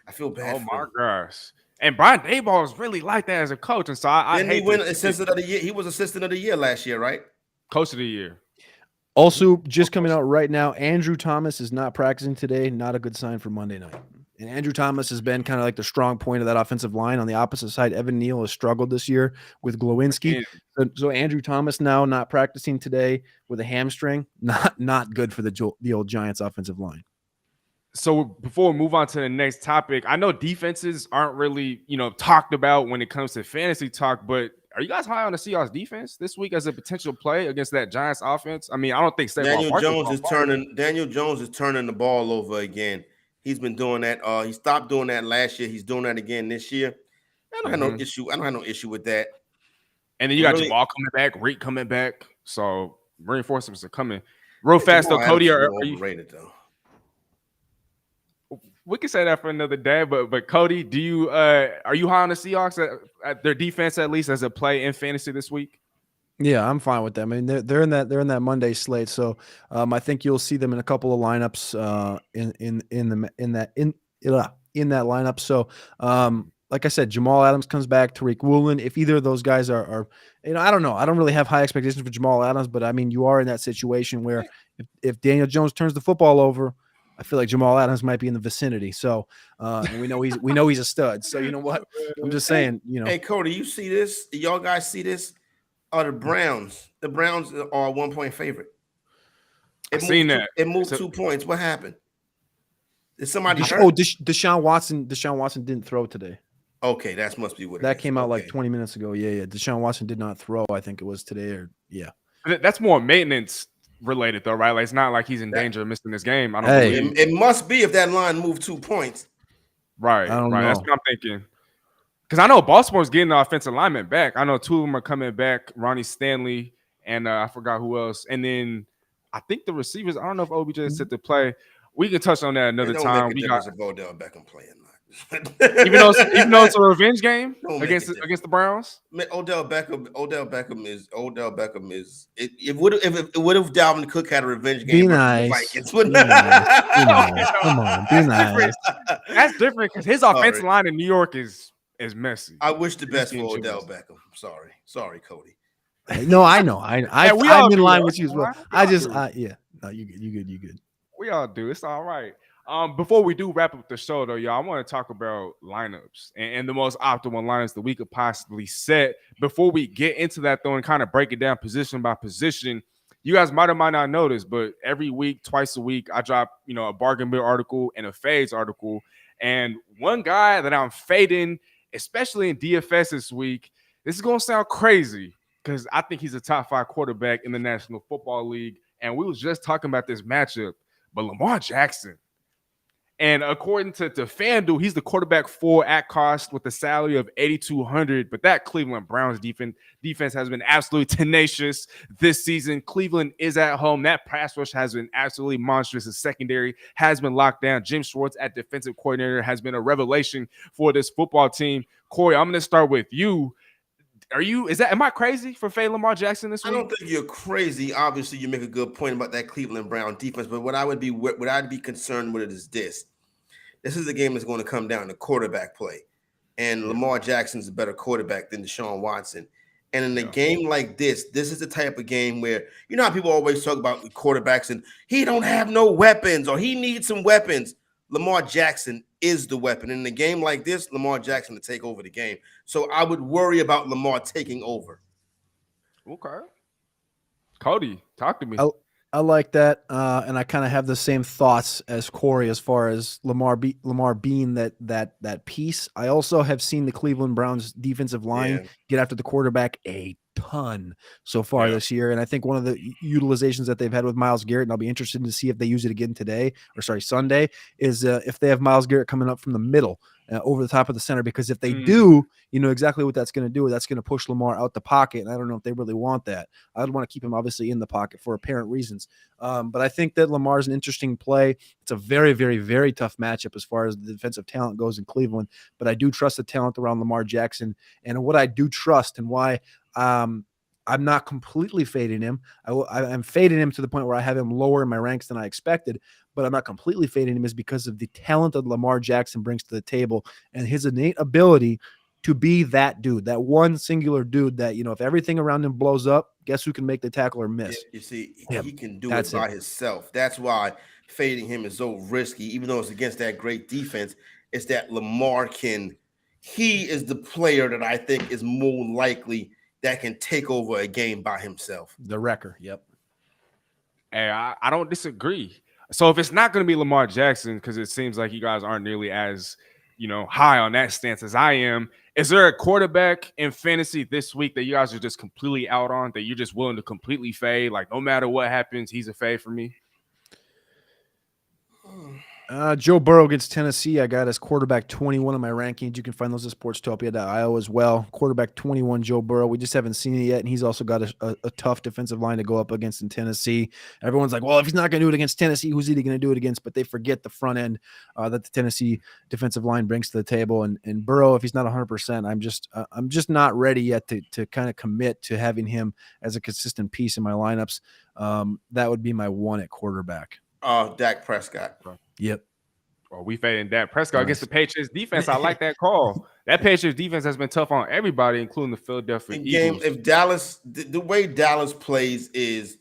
I feel bad. Oh my gosh! And Brian Daboll is really like that as a coach, and so I hate. He win assistant of the year. He was assistant of the year last year, right? Coach of the year. Also, just coming out right now, Andrew Thomas is not practicing today. Not a good sign for Monday night. And Andrew Thomas has been kind of like the strong point of that offensive line. On the opposite side, Evan Neal has struggled this year with Glowinski. So Andrew Thomas now not practicing today with a hamstring, not good for the old Giants offensive line. So before we move on to the next topic, I know defenses aren't really, talked about when it comes to fantasy talk, but are you guys high on the Seahawks defense this week as a potential play against that Giants offense? I mean, I don't think Daniel Jones is turning the ball over again. He's been doing that. He stopped doing that last year. He's doing that again this year. I don't have no issue. I don't have no issue with that. And then you got Jamal coming back, Reek coming back. So reinforcements are coming. Real fast though, Cody. Are you overrated though? We can say that for another day, but Cody, do you are you high on the Seahawks at their defense at least as a play in fantasy this week? Yeah, I'm fine with them. I mean, they're in that Monday slate, so I think you'll see them in a couple of lineups in that lineup. So, like I said, Jamal Adams comes back, Tariq Woolen. If either of those guys are, I don't know. I don't really have high expectations for Jamal Adams, but I mean, you are in that situation where if Daniel Jones turns the football over, I feel like Jamal Adams might be in the vicinity. So, and we know he's a stud. So, you know what? I'm just saying, Hey, Cody, you see this? Y'all guys see this? The Browns. The Browns are a 1-point favorite. I've seen that. It moved 2 points. What happened? Did somebody Deshaun Watson didn't throw today. Okay, that must be what that came out like 20 minutes ago. Yeah. Deshaun Watson did not throw. I think it was today That's more maintenance related though, right? Like it's not like he's in danger of missing this game. I don't believe it must be if that line moved 2 points. Right. I don't know. That's what I'm thinking. Because I know Baltimore's getting the offensive lineman back. I know 2 of them are coming back, Ronnie Stanley and I forgot who else. And then I think the receivers, I don't know if OBJ is set to play. We can touch on that another time. We got Odell Beckham playing. even though it's a revenge game against the Browns. Odell Beckham is it would have Dalvin Cook had a revenge game. Be nice. Come on, be nice. That's different because his offensive line in New York is messy. I wish the best for Odell Beckham. Sorry, Cody. No, I know. I'm in line with you as well. You good. We all do. It's all right. Before we do wrap up the show, though, y'all, I want to talk about lineups and the most optimal lineups that we could possibly set. Before we get into that, though, and kind of break it down position by position, you guys might not notice, but every week, twice a week, I drop, a bargain bin article and a fades article. And one guy that I'm fading, especially in DFS this week, this is going to sound crazy because I think he's a top 5 quarterback in the National Football League. And we was just talking about this matchup, but Lamar Jackson. And according to FanDuel, he's the quarterback 4 at cost with a salary of $8,200. But that Cleveland Browns defense has been absolutely tenacious this season. Cleveland is at home. That pass rush has been absolutely monstrous. The secondary has been locked down. Jim Schwartz at defensive coordinator has been a revelation for this football team. Corey, I'm going to start with you. Am I crazy for fade Lamar Jackson this week? I don't think you're crazy. Obviously, you make a good point about that Cleveland Brown defense, but what I'd be concerned with is this. This is a game that's going to come down to quarterback play. And Lamar Jackson's a better quarterback than Deshaun Watson. And in a game like this is the type of game where, how people always talk about quarterbacks and he don't have no weapons or he needs some weapons. Lamar Jackson is the weapon. In a game like this, Lamar Jackson to take over the game. So I would worry about Lamar taking over. Okay. Cody, talk to me. I like that, and I kind of have the same thoughts as Corey as far as Lamar being that piece. I also have seen the Cleveland Browns defensive line get after the quarterback a ton so far this year, and I think one of the utilizations that they've had with Myles Garrett, and I'll be interested to see if they use it again Sunday, is if they have Myles Garrett coming up from the middle over the top of the center, because if they do, you know exactly what that's going to do. That's going to push Lamar out the pocket, and I don't know if they really want that. I'd want to keep him obviously in the pocket for apparent reasons. But I think that Lamar's an interesting play. It's a very, very, very tough matchup as far as the defensive talent goes in Cleveland, but I do trust the talent around Lamar Jackson. And what I do trust and why I'm not completely fading him. I'm fading him to the point where I have him lower in my ranks than I expected, but I'm not completely fading him is because of the talent that Lamar Jackson brings to the table and his innate ability to be that dude, that one singular dude that, if everything around him blows up, guess who can make the tackle or miss? You see, he can do it by himself. That's why fading him is so risky, even though it's against that great defense, is that Lamar he is the player that I think is more likely that can take over a game by himself. The wrecker. Yep. Hey, I don't disagree. So if it's not going to be Lamar Jackson, because it seems like you guys aren't nearly as, high on that stance as I am, is there a quarterback in fantasy this week that you guys are just completely out on, that you're just willing to completely fade? Like, no matter what happens, he's a fade for me? Joe Burrow against Tennessee. I got as quarterback 21 in my rankings. You can find those at sportstopia.io as well. Quarterback 21, Joe Burrow. We just haven't seen it yet, and he's also got a tough defensive line to go up against in Tennessee. Everyone's like, well, if he's not going to do it against Tennessee, who's he going to do it against? But they forget the front end that the Tennessee defensive line brings to the table. And Burrow, if he's not 100%, I'm just not ready yet to kind of commit to having him as a consistent piece in my lineups. That would be my one at quarterback. Dak Prescott. Yep. Well, we fading Dak Prescott against the Patriots defense. I like that call. That Patriots defense has been tough on everybody, including the Philadelphia Eagles. If Dallas, the way Dallas plays is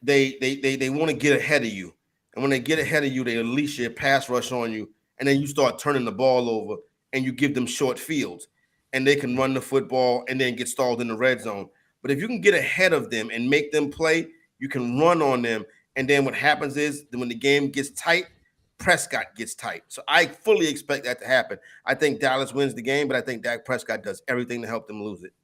they want to get ahead of you, and when they get ahead of you, they unleash your pass rush on you, and then you start turning the ball over, and you give them short fields, and they can run the football and then get stalled in the red zone. But if you can get ahead of them and make them play, you can run on them, and then what happens is that when the game gets tight, Prescott gets tight. So I fully expect that to happen. I think Dallas wins the game, but I think Dak Prescott does everything to help them lose it.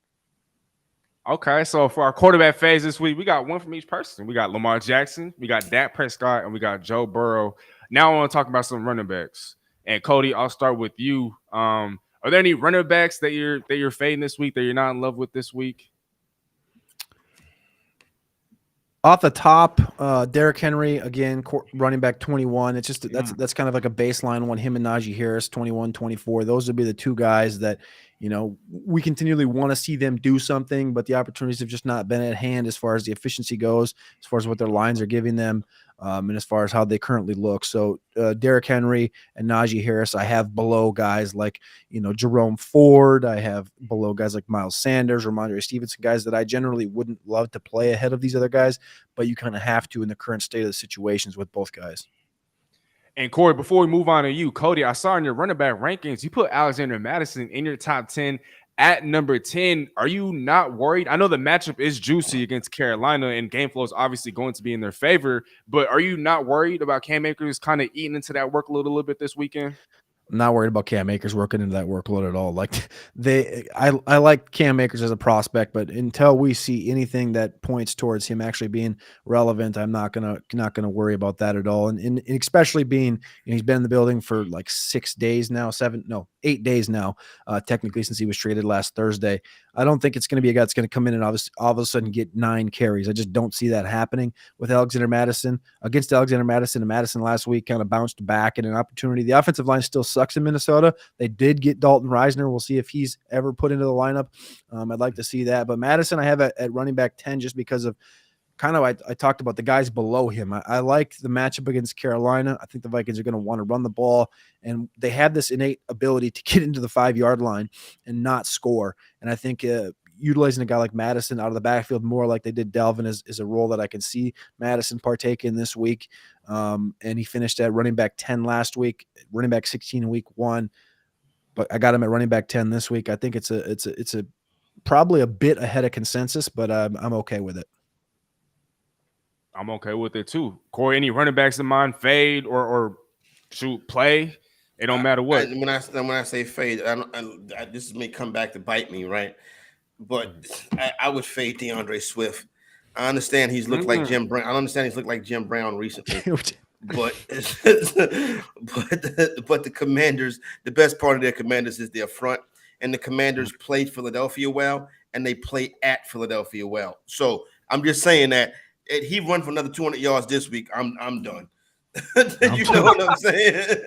Okay, so for our quarterback phase this week, we got one from each person. We got Lamar Jackson, we got Dak Prescott, and we got Joe Burrow. Now I want to talk about some running backs. And Cody, I'll start with you. Are there any running backs that you're fading this week that you're not in love with this week? Off the top, Derrick Henry, again, running back 21. It's just that's kind of like a baseline one. Him and Najee Harris, 21, 24. Those would be the two guys that, we continually want to see them do something, but the opportunities have just not been at hand as far as the efficiency goes, as far as what their lines are giving them, and as far as how they currently look. So Derrick Henry and Najee Harris, I have below guys like, Jerome Ford. I have below guys like Miles Sanders or Ramondre Stevenson, guys that I generally wouldn't love to play ahead of these other guys, but you kind of have to in the current state of the situations with both guys. And Corey, before we move on to you, Cody, I saw in your running back rankings, you put Alexander Mattison in your top 10 at number 10. Are you not worried? I know the matchup is juicy against Carolina, and game flow is obviously going to be in their favor, but are you not worried about Cam Akers kind of eating into that workload a little bit this weekend? I'm not worried about Cam Akers working into that workload at all. Like I like Cam Akers as a prospect, but until we see anything that points towards him actually being relevant, I'm not gonna worry about that at all. And especially being, he's been in the building for like 8 days now, technically since he was traded last Thursday. I don't think it's going to be a guy that's going to come in and all of a sudden get 9 carries. I just don't see that happening with Alexander Mattison. Against Alexander Mattison, and Mattison last week kind of bounced back in an opportunity. The offensive line still sucks in Minnesota. They did get Dalton Reisner. We'll see if he's ever put into the lineup. I'd like to see that. But Mattison I have at running back 10 just because of kind of I talked about the guys below him. I like the matchup against Carolina. I think the Vikings are going to want to run the ball, and they have this innate ability to get into the 5-yard line and not score. And I think utilizing a guy like Mattison out of the backfield more like they did Dalvin is a role that I can see Mattison partake in this week. And he finished at running back 10 last week, running back 16 in week 1. But I got him at running back 10 this week. I think it's a probably a bit ahead of consensus, but I'm okay with it. I'm okay with it too. Corey, any running backs in mind, fade or shoot, play? It don't matter what. When I say fade, this may come back to bite me, right? But I would fade DeAndre Swift. I understand he's looked like Jim Brown. I understand he's looked like Jim Brown recently. but the Commanders, the best part of their Commanders is their front, and the Commanders played Philadelphia well, and they play at Philadelphia well. So I'm just saying that. He run for another 200 yards this week, I'm done. You know what I'm saying?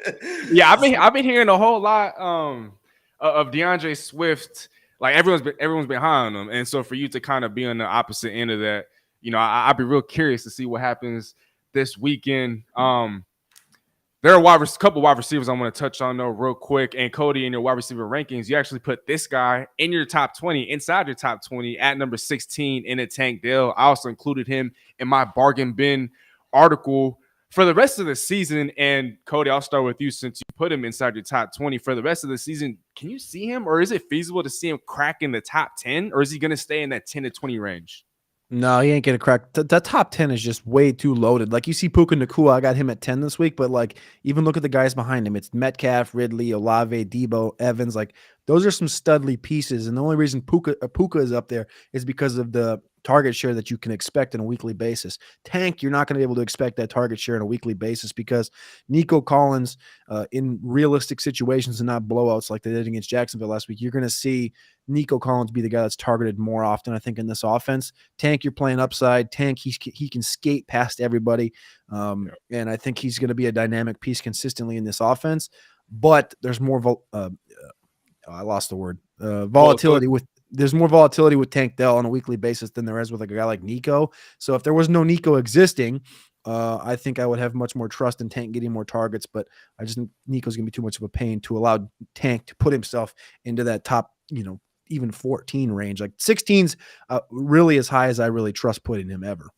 Yeah, I've been hearing a whole lot of DeAndre Swift. Like everyone's behind him, and so for you to kind of be on the opposite end of that, I'd be real curious to see what happens this weekend. There are a couple wide receivers I want to touch on though real quick. And Cody, in your wide receiver rankings, you actually put this guy in your top 20, inside your top 20 at number 16 in a Tank Dell. I also included him in my bargain bin article. For the rest of the season, and Cody, I'll start with you since you put him inside your top 20. For the rest of the season, can you see him, or is it feasible to see him crack in the top 10, or is he going to stay in that 10 to 20 range? No, he ain't gonna crack. The top 10 is just way too loaded. Like you see Puka Nacua, I got him at 10 this week, but like even look at the guys behind him. It's Metcalf, Ridley, Olave, Debo, Evans. Like those are some studly pieces. And the only reason Puka is up there is because of the target share that you can expect on a weekly basis. Tank, you're not going to be able to expect that target share on a weekly basis because Nico Collins, in realistic situations and not blowouts like they did against Jacksonville last week, you're going to see Nico Collins be the guy that's targeted more often, I think, in this offense. Tank, you're playing upside. Tank, he can skate past everybody. And I think he's going to be a dynamic piece consistently in this offense. But there's more I lost the word. Volatility with there's more volatility with Tank Dell on a weekly basis than there is with like a guy like Nico. So if there was no Nico existing, I think I would have much more trust in Tank getting more targets. But I just think Nico's going to be too much of a pain to allow Tank to put himself into that top, even 14 range. Like 16's really as high as I really trust putting him ever.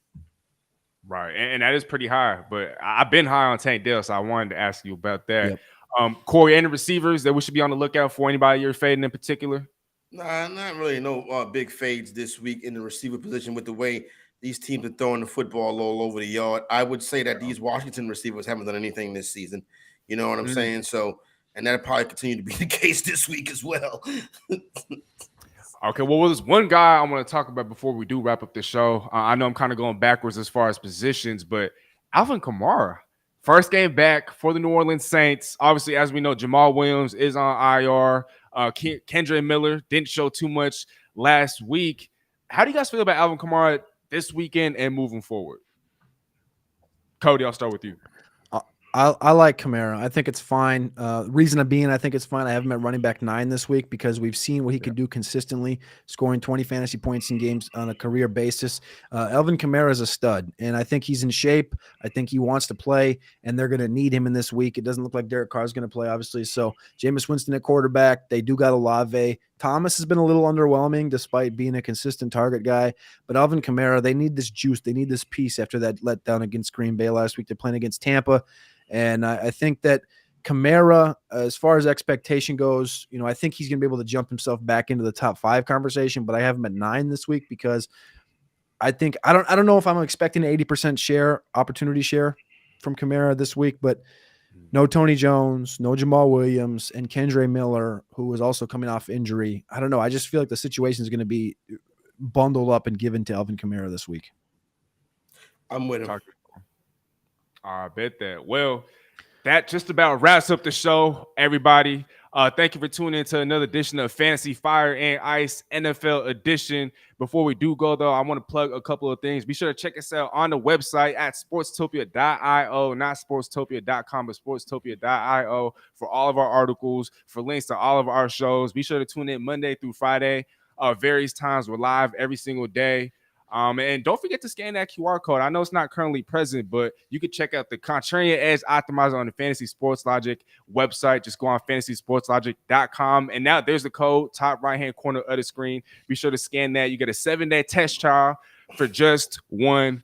Right, and that is pretty high. But I've been high on Tank Dell, so I wanted to ask you about that. Yep. Corey, any receivers that we should be on the lookout for? Anybody you're fading in particular? Nah, not really. No big fades this week in the receiver position with the way these teams are throwing the football all over the yard. I would say that these Washington receivers haven't done anything this season. You know what I'm saying? So, and that'll probably continue to be the case this week as well. Okay, well, there's one guy I want to talk about before we do wrap up the show. I know I'm kind of going backwards as far as positions, but Alvin Kamara, first game back for the New Orleans Saints. Obviously, as we know, Jamal Williams is on IR. Kendre Miller didn't show too much last week. How do you guys feel about Alvin Kamara this weekend and moving forward? Cody, I'll start with you. I like Kamara. I think it's fine. Reason being, I think it's fine. I have him at running back 9 this week because we've seen what he can do consistently, scoring 20 fantasy points in games on a career basis. Alvin Kamara is a stud, and I think he's in shape. I think he wants to play, and they're going to need him in this week. It doesn't look like Derek Carr is going to play, obviously. So Jameis Winston at quarterback. They do got Olave. Thomas has been a little underwhelming despite being a consistent target guy. But Alvin Kamara, they need this juice. They need this piece after that letdown against Green Bay last week. They're playing against Tampa. And I think that Kamara, as far as expectation goes, I think he's going to be able to jump himself back into the top 5 conversation, but I have him at 9 this week because I think I don't know if I'm expecting an 80% opportunity share from Kamara this week, but no Tony Jones, no Jamal Williams, and Kendre Miller, who is also coming off injury. I don't know. I just feel like the situation is going to be bundled up and given to Alvin Kamara this week. I'm with him. I bet that. Well, that just about wraps up the show, everybody. Thank you for tuning in to another edition of Fantasy Fire and Ice NFL edition. Before we do go, though, I want to plug a couple of things. Be sure to check us out on the website at sportstopia.io, not sportstopia.com, but sportstopia.io for all of our articles, for links to all of our shows. Be sure to tune in Monday through Friday. Various times. We're live every single day. And don't forget to scan that QR code. I know it's not currently present, but you can check out the Contrarian Edge Optimizer on the Fantasy Sports Logic website. Just go on fantasysportslogic.com. And now there's the code, top right-hand corner of the screen. Be sure to scan that. You get a 7-day test trial for just $1.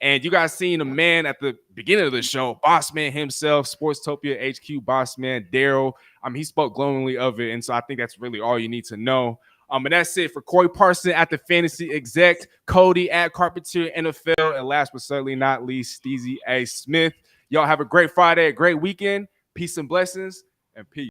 And you guys seen a man at the beginning of the show, boss man himself, Sportstopia HQ boss man, Daryl. He spoke glowingly of it. And so I think that's really all you need to know. And that's it for Corey Parson at the Fantasy Exec, Cody at Carpentier NFL, and last but certainly not least, Steezy A. Smith. Y'all have a great Friday, a great weekend. Peace and blessings, and peace.